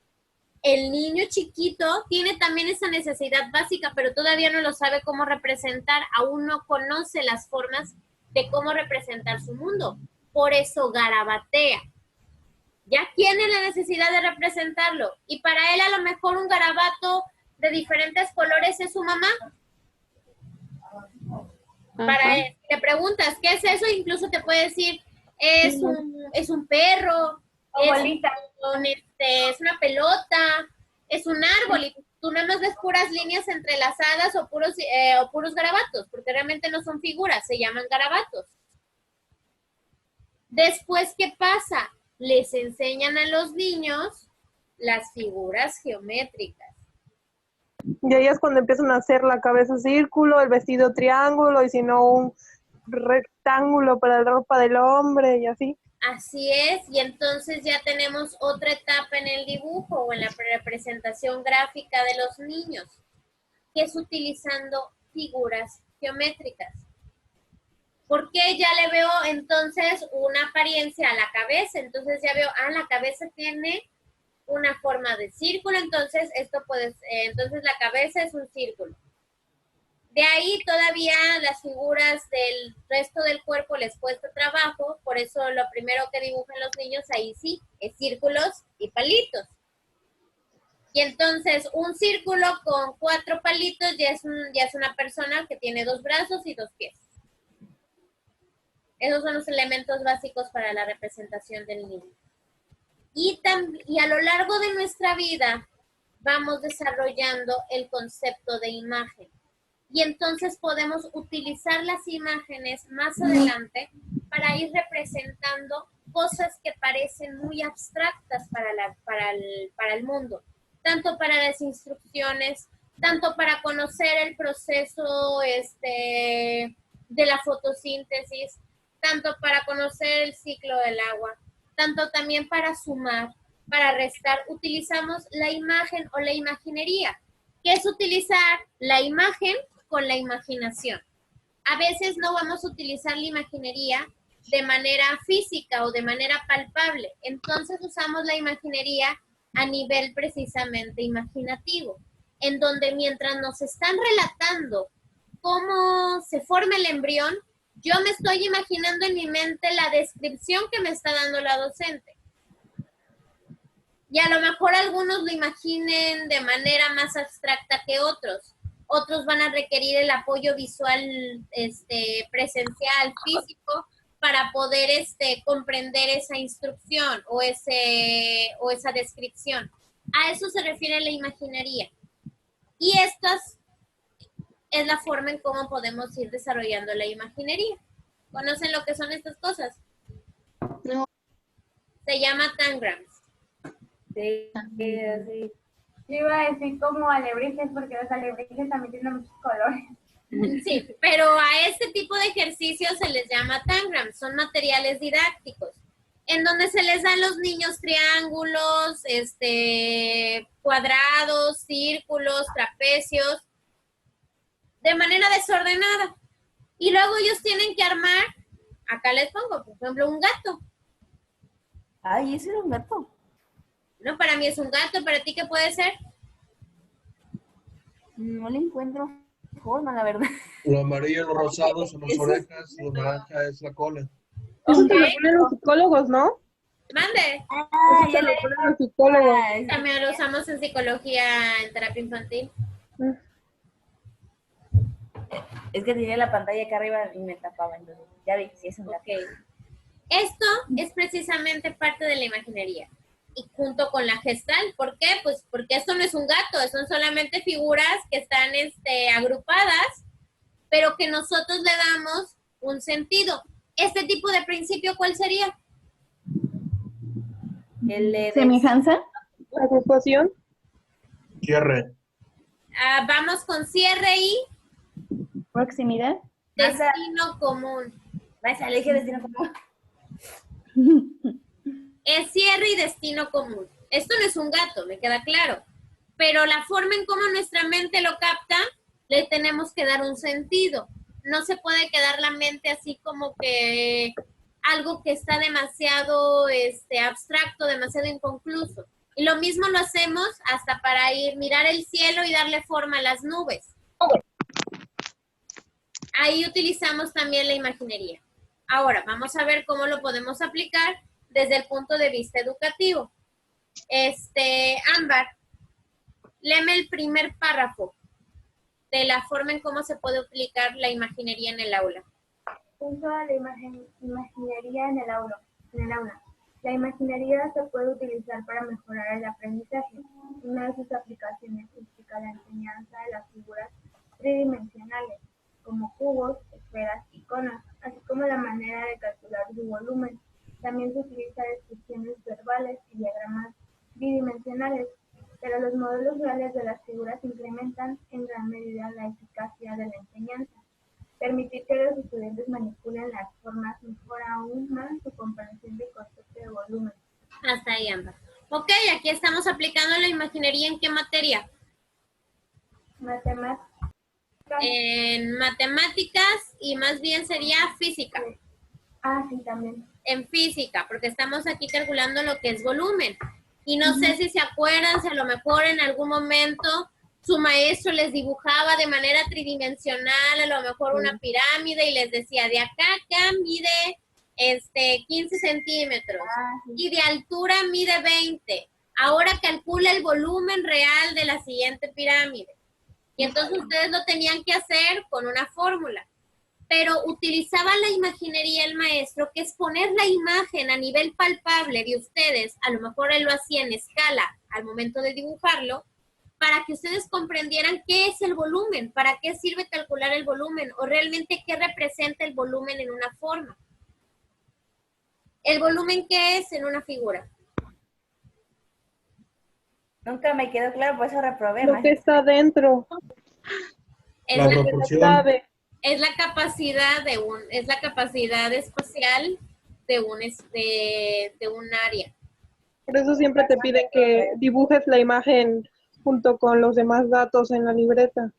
El niño chiquito tiene también esa necesidad básica, pero todavía no lo sabe cómo representar, aún no conoce las formas de cómo representar su mundo, por eso garabatea. Ya tiene la necesidad de representarlo. Y para él a lo mejor un garabato de diferentes colores es su mamá. Para él, te preguntas, ¿qué es eso? Incluso te puede decir, es un perro, es una pelota, es un árbol. Y tú nada más ves puras líneas entrelazadas o puros garabatos, porque realmente no son figuras, se llaman garabatos. Después, ¿qué pasa? Les enseñan a los niños las figuras geométricas. Y ahí es cuando empiezan a hacer la cabeza círculo, el vestido triángulo, y si no un rectángulo para la ropa del hombre y así. Así es, y entonces ya tenemos otra etapa en el dibujo o en la representación gráfica de los niños, que es utilizando figuras geométricas. Porque ya le veo entonces una apariencia a la cabeza, entonces ya veo, la cabeza tiene una forma de círculo, entonces entonces la cabeza es un círculo. De ahí todavía las figuras del resto del cuerpo les cuesta trabajo, por eso lo primero que dibujan los niños ahí sí, es círculos y palitos. Y entonces un círculo con 4 palitos ya es una persona que tiene 2 brazos y 2 pies. Esos son los elementos básicos para la representación del niño. Y a lo largo de nuestra vida vamos desarrollando el concepto de imagen. Y entonces podemos utilizar las imágenes más adelante para ir representando cosas que parecen muy abstractas para el mundo. Tanto para las instrucciones, tanto para conocer el proceso de la fotosíntesis, tanto para conocer el ciclo del agua, tanto también para sumar, para restar. Utilizamos la imagen o la imaginería, que es utilizar la imagen con la imaginación. A veces no vamos a utilizar la imaginería de manera física o de manera palpable, entonces usamos la imaginería a nivel precisamente imaginativo, en donde mientras nos están relatando cómo se forma el embrión, yo me estoy imaginando en mi mente la descripción que me está dando la docente. Y a lo mejor algunos lo imaginen de manera más abstracta que otros. Otros van a requerir el apoyo visual, presencial, físico, para poder comprender esa instrucción o esa descripción. A eso se refiere la imaginería. Y estas es la forma en cómo podemos ir desarrollando la imaginería. ¿Conocen lo que son estas cosas? No. Se llama tangrams. Sí, sí. Yo iba a decir como alebrijes, porque los alebrijes también tienen muchos colores. Sí, pero a este tipo de ejercicios se les llama tangrams. Son materiales didácticos, en donde se les dan a los niños triángulos, cuadrados, círculos, trapecios, de manera desordenada. Y luego ellos tienen que armar, acá les pongo, por ejemplo, un gato. Ay, ese era un gato. No, para mí es un gato, ¿para ti qué puede ser? No le encuentro forma, la verdad. Lo amarillo, los rosados son las orejas, lo naranja es la cola. Eso te lo ponen los psicólogos, ¿no? Mande. Eso te lo ponen los psicólogos. También lo usamos en psicología, en terapia infantil. Es que tenía la pantalla acá arriba y me tapaba, entonces ya vi, sí es un gato. Okay. Esto es precisamente parte de la imaginería. Y junto con la gestal, ¿por qué? Pues porque esto no es un gato, son solamente figuras que están agrupadas, pero que nosotros le damos un sentido. Este tipo de principio, ¿cuál sería? ¿Semejanza? ¿Agrupación? Cierre. Vamos con cierre y ¿Proximidad? destino común. Vaya, le dije destino común. Es cierre y destino común. Esto no es un gato, me queda claro. Pero la forma en cómo nuestra mente lo capta, le tenemos que dar un sentido. No se puede quedar la mente así como que algo que está demasiado abstracto, demasiado inconcluso. Y lo mismo lo hacemos hasta para mirar el cielo y darle forma a las nubes. Ahí utilizamos también la imaginería. Ahora, vamos a ver cómo lo podemos aplicar desde el punto de vista educativo. Ámbar, léeme el primer párrafo de la forma en cómo se puede aplicar la imaginería en el aula. Uso de la imaginería en el aula. La imaginería se puede utilizar para mejorar el aprendizaje. Una de sus aplicaciones implica la enseñanza de las figuras tridimensionales, como cubos, esferas y conos, así como la manera de calcular su volumen. También se utiliza descripciones verbales y diagramas bidimensionales, pero los modelos reales de las figuras incrementan en gran medida la eficacia de la enseñanza. Permitir que los estudiantes manipulen las formas mejora aún más su comprensión de concepto de volumen. Hasta ahí, Ámbar. Ok, aquí estamos aplicando la imaginería ¿en qué materia? Matemáticas. En matemáticas y más bien sería física. Sí, también. En física, porque estamos aquí calculando lo que es volumen. Y no sé si se acuerdan, si a lo mejor en algún momento su maestro les dibujaba de manera tridimensional, a lo mejor una pirámide y les decía, de acá a acá mide 15 centímetros y de altura mide 20. Ahora calcula el volumen real de la siguiente pirámide. Y entonces ustedes lo tenían que hacer con una fórmula. Pero utilizaba la imaginería el maestro, que es poner la imagen a nivel palpable de ustedes, a lo mejor él lo hacía en escala al momento de dibujarlo, para que ustedes comprendieran qué es el volumen, para qué sirve calcular el volumen, o realmente qué representa el volumen en una forma. ¿El volumen qué es en una figura? Nunca me quedó claro, por eso reprobé. Lo que está dentro. Es La la proporción. es la capacidad espacial de un área. Por eso siempre te piden que dibujes la imagen junto con los demás datos en la libreta,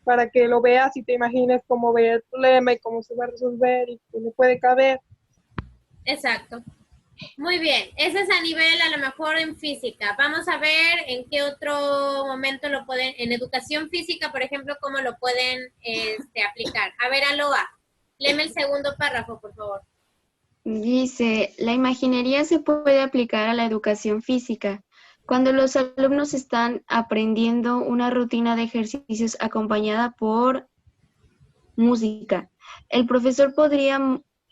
para que lo veas y te imagines cómo ve el problema y cómo se va a resolver y que le puede caber. Exacto. Muy bien, ese es a nivel a lo mejor en física. Vamos a ver en qué otro momento lo pueden, en educación física, por ejemplo, cómo lo pueden aplicar. A ver, Aloa, léeme el segundo párrafo, por favor. Dice, la imaginería se puede aplicar a la educación física. Cuando los alumnos están aprendiendo una rutina de ejercicios acompañada por música, el profesor podría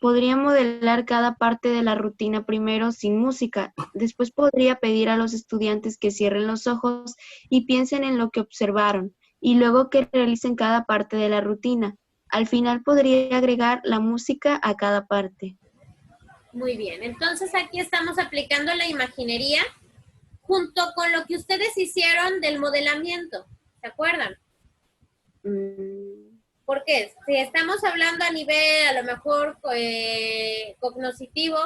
Podría modelar cada parte de la rutina primero sin música. Después podría pedir a los estudiantes que cierren los ojos y piensen en lo que observaron, y luego que realicen cada parte de la rutina. Al final podría agregar la música a cada parte. Muy bien, entonces aquí estamos aplicando la imaginería junto con lo que ustedes hicieron del modelamiento, ¿se acuerdan? Porque si estamos hablando a nivel a lo mejor cognoscitivo,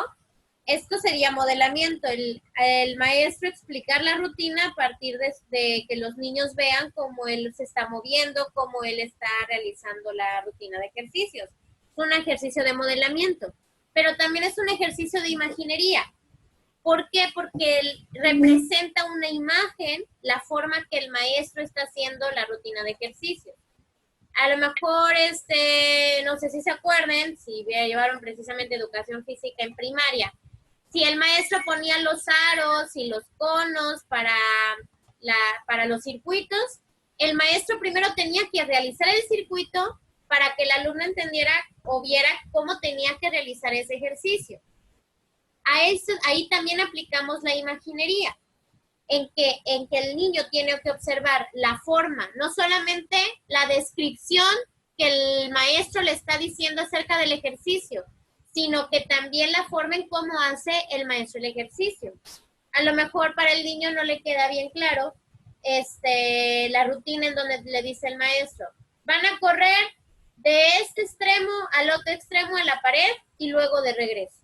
esto sería modelamiento, el maestro explicar la rutina a partir de que los niños vean cómo él se está moviendo, cómo él está realizando la rutina de ejercicios. Es un ejercicio de modelamiento, pero también es un ejercicio de imaginería. ¿Por qué? Porque él representa una imagen, la forma que el maestro está haciendo la rutina de ejercicios. A lo mejor, no sé si se acuerdan, si llevaron precisamente educación física en primaria, si el maestro ponía los aros y los conos para los circuitos, el maestro primero tenía que realizar el circuito para que el alumno entendiera o viera cómo tenía que realizar ese ejercicio. Ahí también aplicamos la imaginería, en que el niño tiene que observar la forma, no solamente la descripción que el maestro le está diciendo acerca del ejercicio, sino que también la forma en cómo hace el maestro el ejercicio. A lo mejor para el niño no le queda bien claro la rutina en donde le dice el maestro, van a correr de este extremo al otro extremo de la pared y luego de regreso.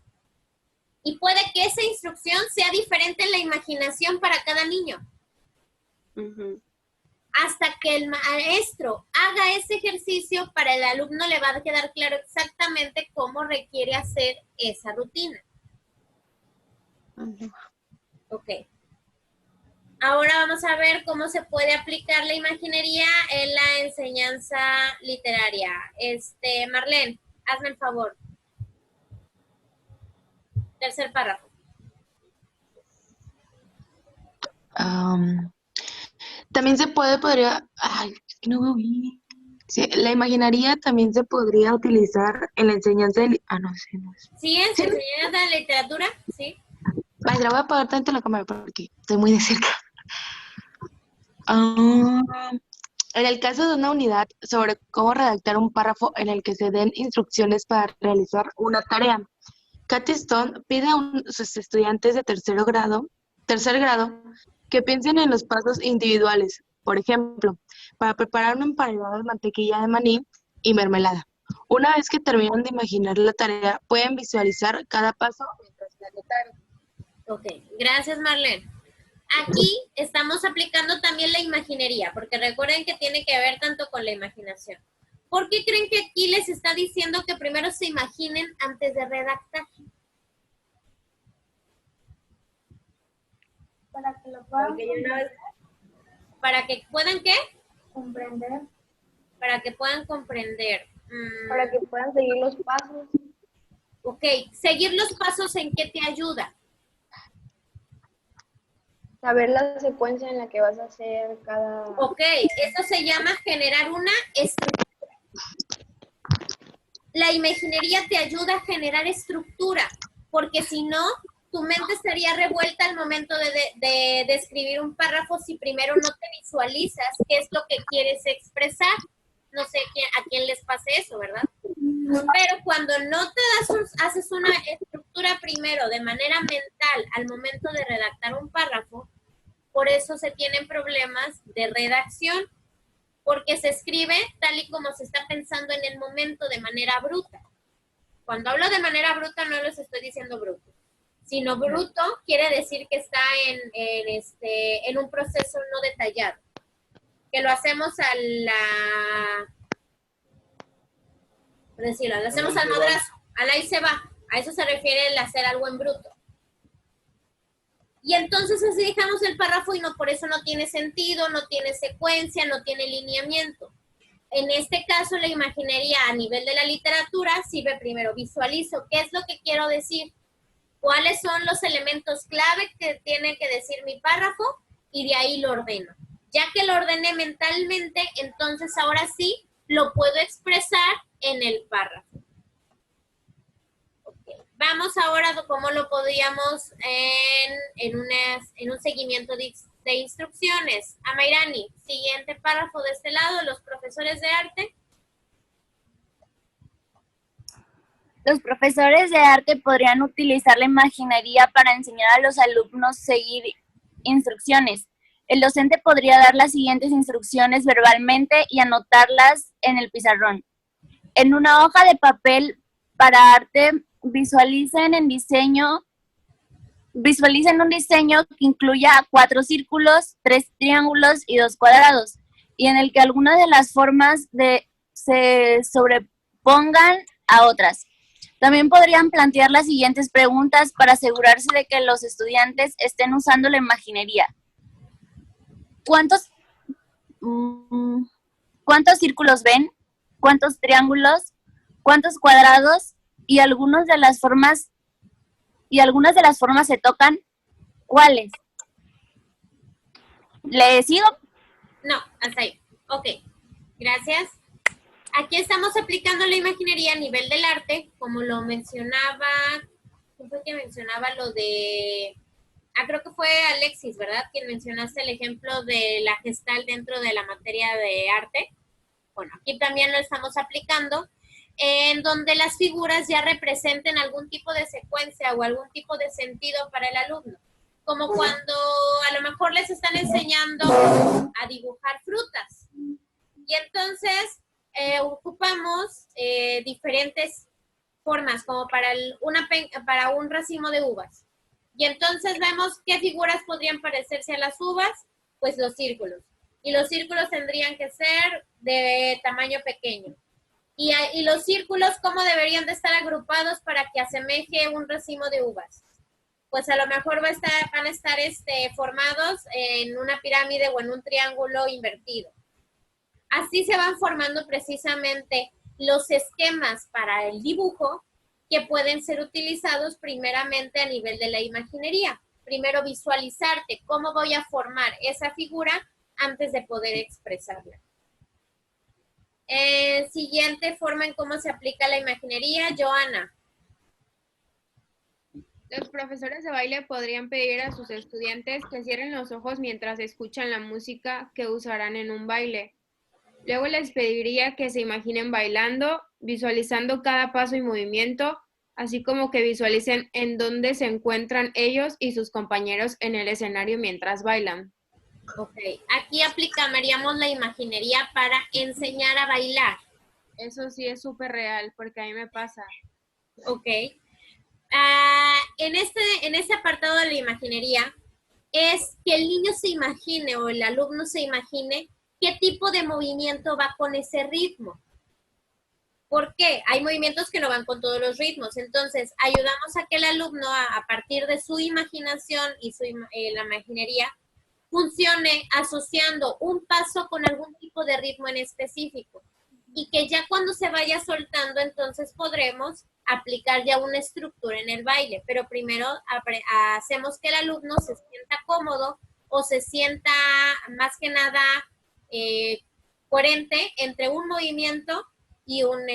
Y puede que esa instrucción sea diferente en la imaginación para cada niño. Hasta que el maestro haga ese ejercicio, para el alumno le va a quedar claro exactamente cómo requiere hacer esa rutina. Ok. Ahora vamos a ver cómo se puede aplicar la imaginería en la enseñanza literaria. Marlene, hazme el favor. Tercer párrafo. También ay, es que no veo bien. Sí, la imaginería también se podría utilizar en la enseñanza de... no sé, no sé. Sí, en enseñanza de literatura, sí. Maestra, voy a apagar tanto la cámara porque estoy muy de cerca. En el caso de una unidad sobre cómo redactar un párrafo en el que se den instrucciones para realizar una tarea, Katy Stone pide a sus estudiantes de tercer grado, que piensen en los pasos individuales. Por ejemplo, para preparar un emparedado de mantequilla de maní y mermelada. Una vez que terminan de imaginar la tarea, pueden visualizar cada paso mientras la anotaron. Ok, gracias Marlene. Aquí estamos aplicando también la imaginería, porque recuerden que tiene que ver tanto con la imaginación. ¿Por qué creen que aquí les está diciendo que primero se imaginen antes de redactar? Para que lo puedan ¿Para que puedan qué? comprender. Para que puedan comprender. Para que puedan seguir los pasos. Ok, seguir los pasos, ¿en qué te ayuda? Saber la secuencia en la que vas a hacer cada... Ok, eso se llama generar una estructura. La imaginería te ayuda a generar estructura, porque si no, tu mente estaría revuelta al momento de escribir un párrafo si primero no te visualizas qué es lo que quieres expresar. No sé a quién les pase eso, ¿verdad? Pero cuando no te haces una estructura primero de manera mental al momento de redactar un párrafo, por eso se tienen problemas de redacción, porque se escribe tal y como se está pensando en el momento de manera bruta. Cuando hablo de manera bruta no les estoy diciendo bruto, sino bruto quiere decir que está en un proceso no detallado, que lo hacemos lo hacemos al madrazo, al ahí se va. A eso se refiere el hacer algo en bruto. Y entonces así dejamos el párrafo y por eso no tiene sentido, no tiene secuencia, no tiene lineamiento. En este caso, la imaginería a nivel de la literatura sirve primero, visualizo qué es lo que quiero decir, cuáles son los elementos clave que tiene que decir mi párrafo y de ahí lo ordeno. Ya que lo ordené mentalmente, entonces ahora sí lo puedo expresar en el párrafo. ahora cómo lo podríamos en un seguimiento de instrucciones. Amairani, siguiente párrafo de este lado, los profesores de arte. Los profesores de arte podrían utilizar la imaginería para enseñar a los alumnos seguir instrucciones. El docente podría dar las siguientes instrucciones verbalmente y anotarlas en el pizarrón. En una hoja de papel para arte, visualicen un diseño que incluya 4 círculos, 3 triángulos y 2 cuadrados, y en el que algunas de las formas se sobrepongan a otras. También podrían plantear las siguientes preguntas para asegurarse de que los estudiantes estén usando la imaginería. ¿Cuántos círculos ven? ¿Cuántos triángulos? ¿Cuántos cuadrados? Y algunas de las formas se tocan. ¿Cuáles? ¿Le sigo? No, hasta ahí. Ok, gracias. Aquí estamos aplicando la imaginería a nivel del arte, como lo mencionaba, ¿quién fue quien mencionaba lo de...? Creo que fue Alexis, ¿verdad? Quien mencionaste el ejemplo de la gestal dentro de la materia de arte. Bueno, aquí también lo estamos aplicando, en donde las figuras ya representen algún tipo de secuencia o algún tipo de sentido para el alumno. Como cuando a lo mejor les están enseñando a dibujar frutas. Y entonces ocupamos diferentes formas, como para un racimo de uvas. Y entonces vemos qué figuras podrían parecerse a las uvas, pues los círculos. Y los círculos tendrían que ser de tamaño pequeño. Y los círculos, ¿cómo deberían de estar agrupados para que asemeje un racimo de uvas? Pues a lo mejor van a estar formados en una pirámide o en un triángulo invertido. Así se van formando precisamente los esquemas para el dibujo que pueden ser utilizados primeramente a nivel de la imaginería. Primero visualizarte cómo voy a formar esa figura antes de poder expresarla. Siguiente forma en cómo se aplica la imaginería, Joana. Los profesores de baile podrían pedir a sus estudiantes que cierren los ojos mientras escuchan la música que usarán en un baile. Luego les pediría que se imaginen bailando, visualizando cada paso y movimiento, así como que visualicen en dónde se encuentran ellos y sus compañeros en el escenario mientras bailan. Ok, aquí aplicaríamos la imaginería para enseñar a bailar. Eso sí es súper real, porque a mí me pasa. Ok. En este apartado de la imaginería, es que el niño se imagine o el alumno se imagine qué tipo de movimiento va con ese ritmo. ¿Por qué? Hay movimientos que no van con todos los ritmos. Entonces, ayudamos a que el alumno, a partir de su imaginación y la imaginería, funcione asociando un paso con algún tipo de ritmo en específico. Y que ya cuando se vaya soltando, entonces podremos aplicar ya una estructura en el baile. Pero primero hacemos que el alumno se sienta cómodo o se sienta más que nada coherente entre un movimiento y un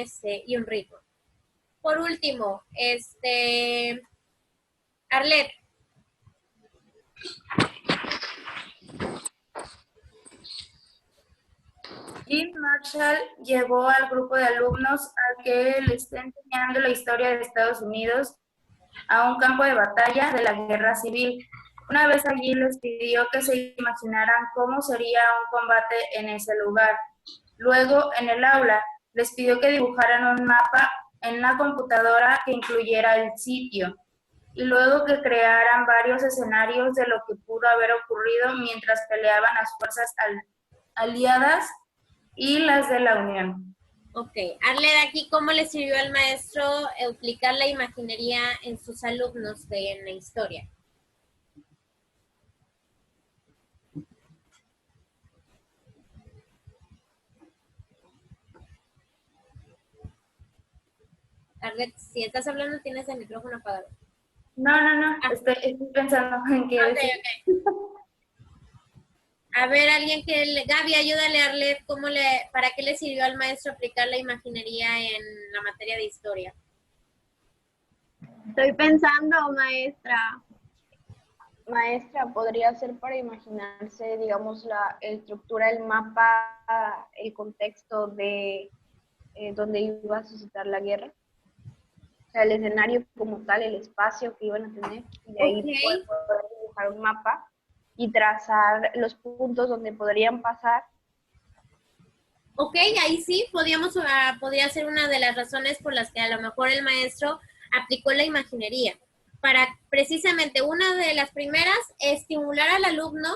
ritmo. Por último, Arlet. Jim Marshall llevó al grupo de alumnos a que le esté enseñando la historia de Estados Unidos a un campo de batalla de la Guerra Civil. Una vez allí les pidió que se imaginaran cómo sería un combate en ese lugar. Luego, en el aula, les pidió que dibujaran un mapa en la computadora que incluyera el sitio y luego que crearan varios escenarios de lo que pudo haber ocurrido mientras peleaban las fuerzas aliadas y las de la Unión. Ok, Arled, aquí, ¿cómo le sirvió al maestro aplicar la imaginería en sus alumnos en la historia? Arled, si estás hablando, tienes el micrófono apagado. No, estoy pensando en qué decir. A ver, Gaby, ayúdale a Arlet, ¿para qué le sirvió al maestro aplicar la imaginería en la materia de historia? Estoy pensando, maestra. Maestra, podría ser para imaginarse, digamos, la estructura del mapa, el contexto de donde iba a suscitar la guerra. O sea, el escenario como tal, el espacio que iban a tener. Y de ahí poder dibujar un mapa y trazar los puntos donde podrían pasar. Ok, ahí sí, podría ser una de las razones por las que a lo mejor el maestro aplicó la imaginería. Para precisamente una de las primeras, estimular al alumno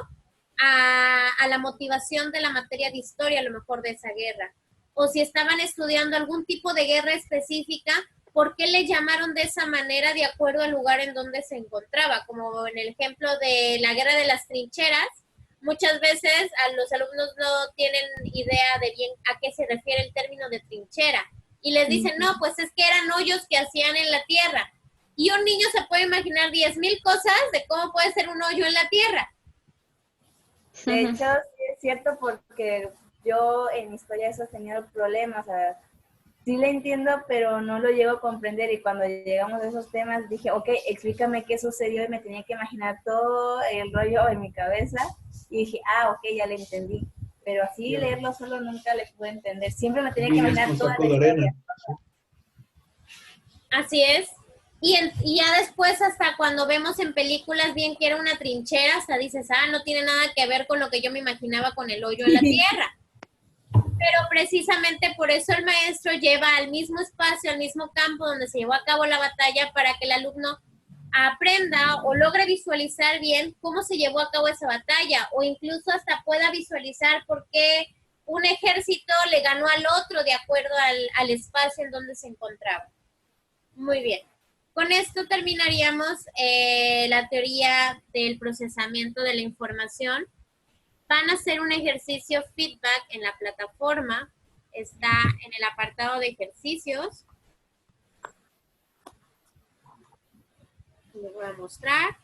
a la motivación de la materia de historia, a lo mejor de esa guerra. O si estaban estudiando algún tipo de guerra específica, ¿por qué le llamaron de esa manera de acuerdo al lugar en donde se encontraba? Como en el ejemplo de la guerra de las trincheras, muchas veces a los alumnos no tienen idea de bien a qué se refiere el término de trinchera. Y les dicen, no, pues es que eran hoyos que hacían en la tierra. Y un niño se puede imaginar 10,000 cosas de cómo puede ser un hoyo en la tierra. De hecho, sí es cierto, porque yo en historia eso he tenido problemas. O sea, sí le entiendo, pero no lo llego a comprender. Y cuando llegamos a esos temas, dije, ok, explícame qué sucedió, y me tenía que imaginar todo el rollo en mi cabeza. Y dije, ok, ya le entendí. Pero así leerlo solo nunca le pude entender. Siempre me tenía que imaginar toda la historia. Así es. Y ya después, hasta cuando vemos en películas bien que era una trinchera, hasta dices, no tiene nada que ver con lo que yo me imaginaba con el hoyo en la tierra. Pero precisamente por eso el maestro lleva al mismo espacio, al mismo campo donde se llevó a cabo la batalla, para que el alumno aprenda o logre visualizar bien cómo se llevó a cabo esa batalla, o incluso hasta pueda visualizar por qué un ejército le ganó al otro de acuerdo al espacio en donde se encontraba. Muy bien. Con esto terminaríamos la teoría del procesamiento de la información. Van a hacer un ejercicio feedback en la plataforma. Está en el apartado de ejercicios. Les voy a mostrar.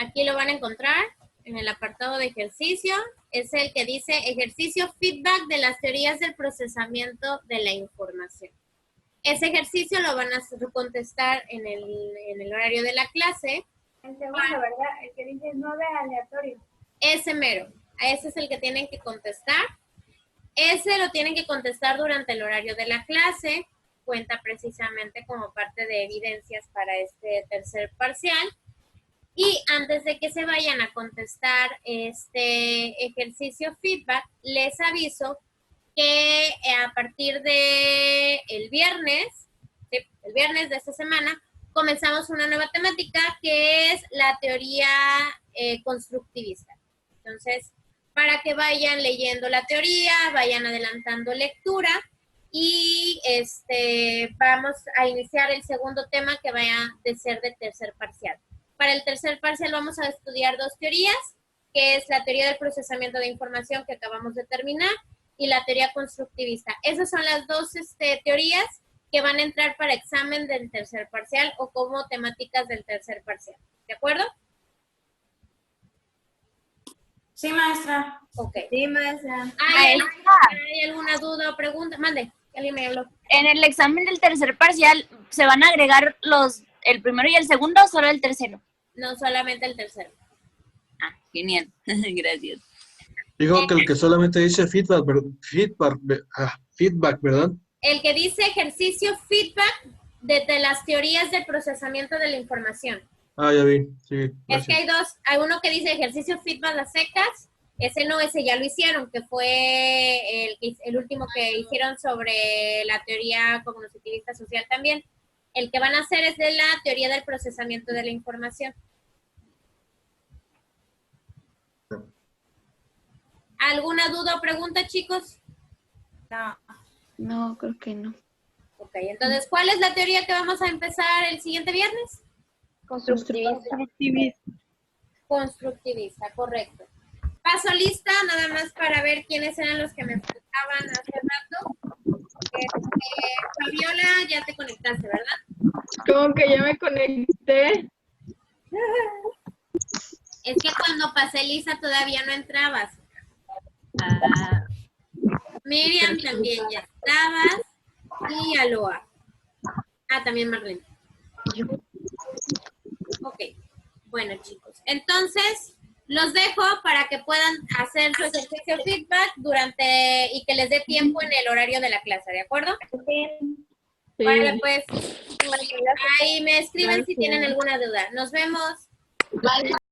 Aquí lo van a encontrar en el apartado de ejercicio. Es el que dice ejercicio feedback de las teorías del procesamiento de la información. Ese ejercicio lo van a contestar en el horario de la clase. El segundo, ¿verdad? El que dice 9 aleatorio. Ese mero. Ese es el que tienen que contestar. Ese lo tienen que contestar durante el horario de la clase. Cuenta precisamente como parte de evidencias para este tercer parcial. Y antes de que se vayan a contestar este ejercicio feedback, les aviso que a partir de el viernes de esta semana, comenzamos una nueva temática que es la teoría constructivista. Entonces, para que vayan leyendo la teoría, vayan adelantando lectura, y vamos a iniciar el segundo tema, que vaya a ser de tercer parcial. Para el tercer parcial vamos a estudiar dos teorías, que es la teoría del procesamiento de información que acabamos de terminar y la teoría constructivista. Esas son las dos teorías que van a entrar para examen del tercer parcial o como temáticas del tercer parcial. ¿De acuerdo? Sí, maestra. Ok. Sí, maestra. ¿Hay alguna duda o pregunta? Mande, alguien me habló. En el examen del tercer parcial, ¿se van a agregar el primero y el segundo o solo el tercero? No, solamente el tercero. Genial. Gracias. Dijo que el que solamente dice feedback, ¿verdad? El que dice ejercicio feedback de las teorías del procesamiento de la información. Ya vi. Sí, es que hay dos. Hay uno que dice ejercicio feedback a secas. Ese no, ese ya lo hicieron, que fue el último que hicieron sobre la teoría cognitivista social también. El que van a hacer es de la teoría del procesamiento de la información. ¿Alguna duda o pregunta, chicos? No, creo que no. Ok, entonces, ¿cuál es la teoría que vamos a empezar el siguiente viernes? Constructivista, correcto. Paso lista, nada más para ver quiénes eran los que me faltaban hace rato. Fabiola, ya te conectaste, ¿verdad? Como que ya me conecté. Es que cuando pasé Lisa todavía no entrabas. Miriam también ya estabas. Y Aloha. También Marlene. Ok. Bueno, chicos. Entonces, los dejo para que puedan hacer su ejercicio feedback y que les dé tiempo en el horario de la clase, ¿de acuerdo? Sí. Vale, pues. Ahí me escriben si tienen alguna duda. Nos vemos. Bye.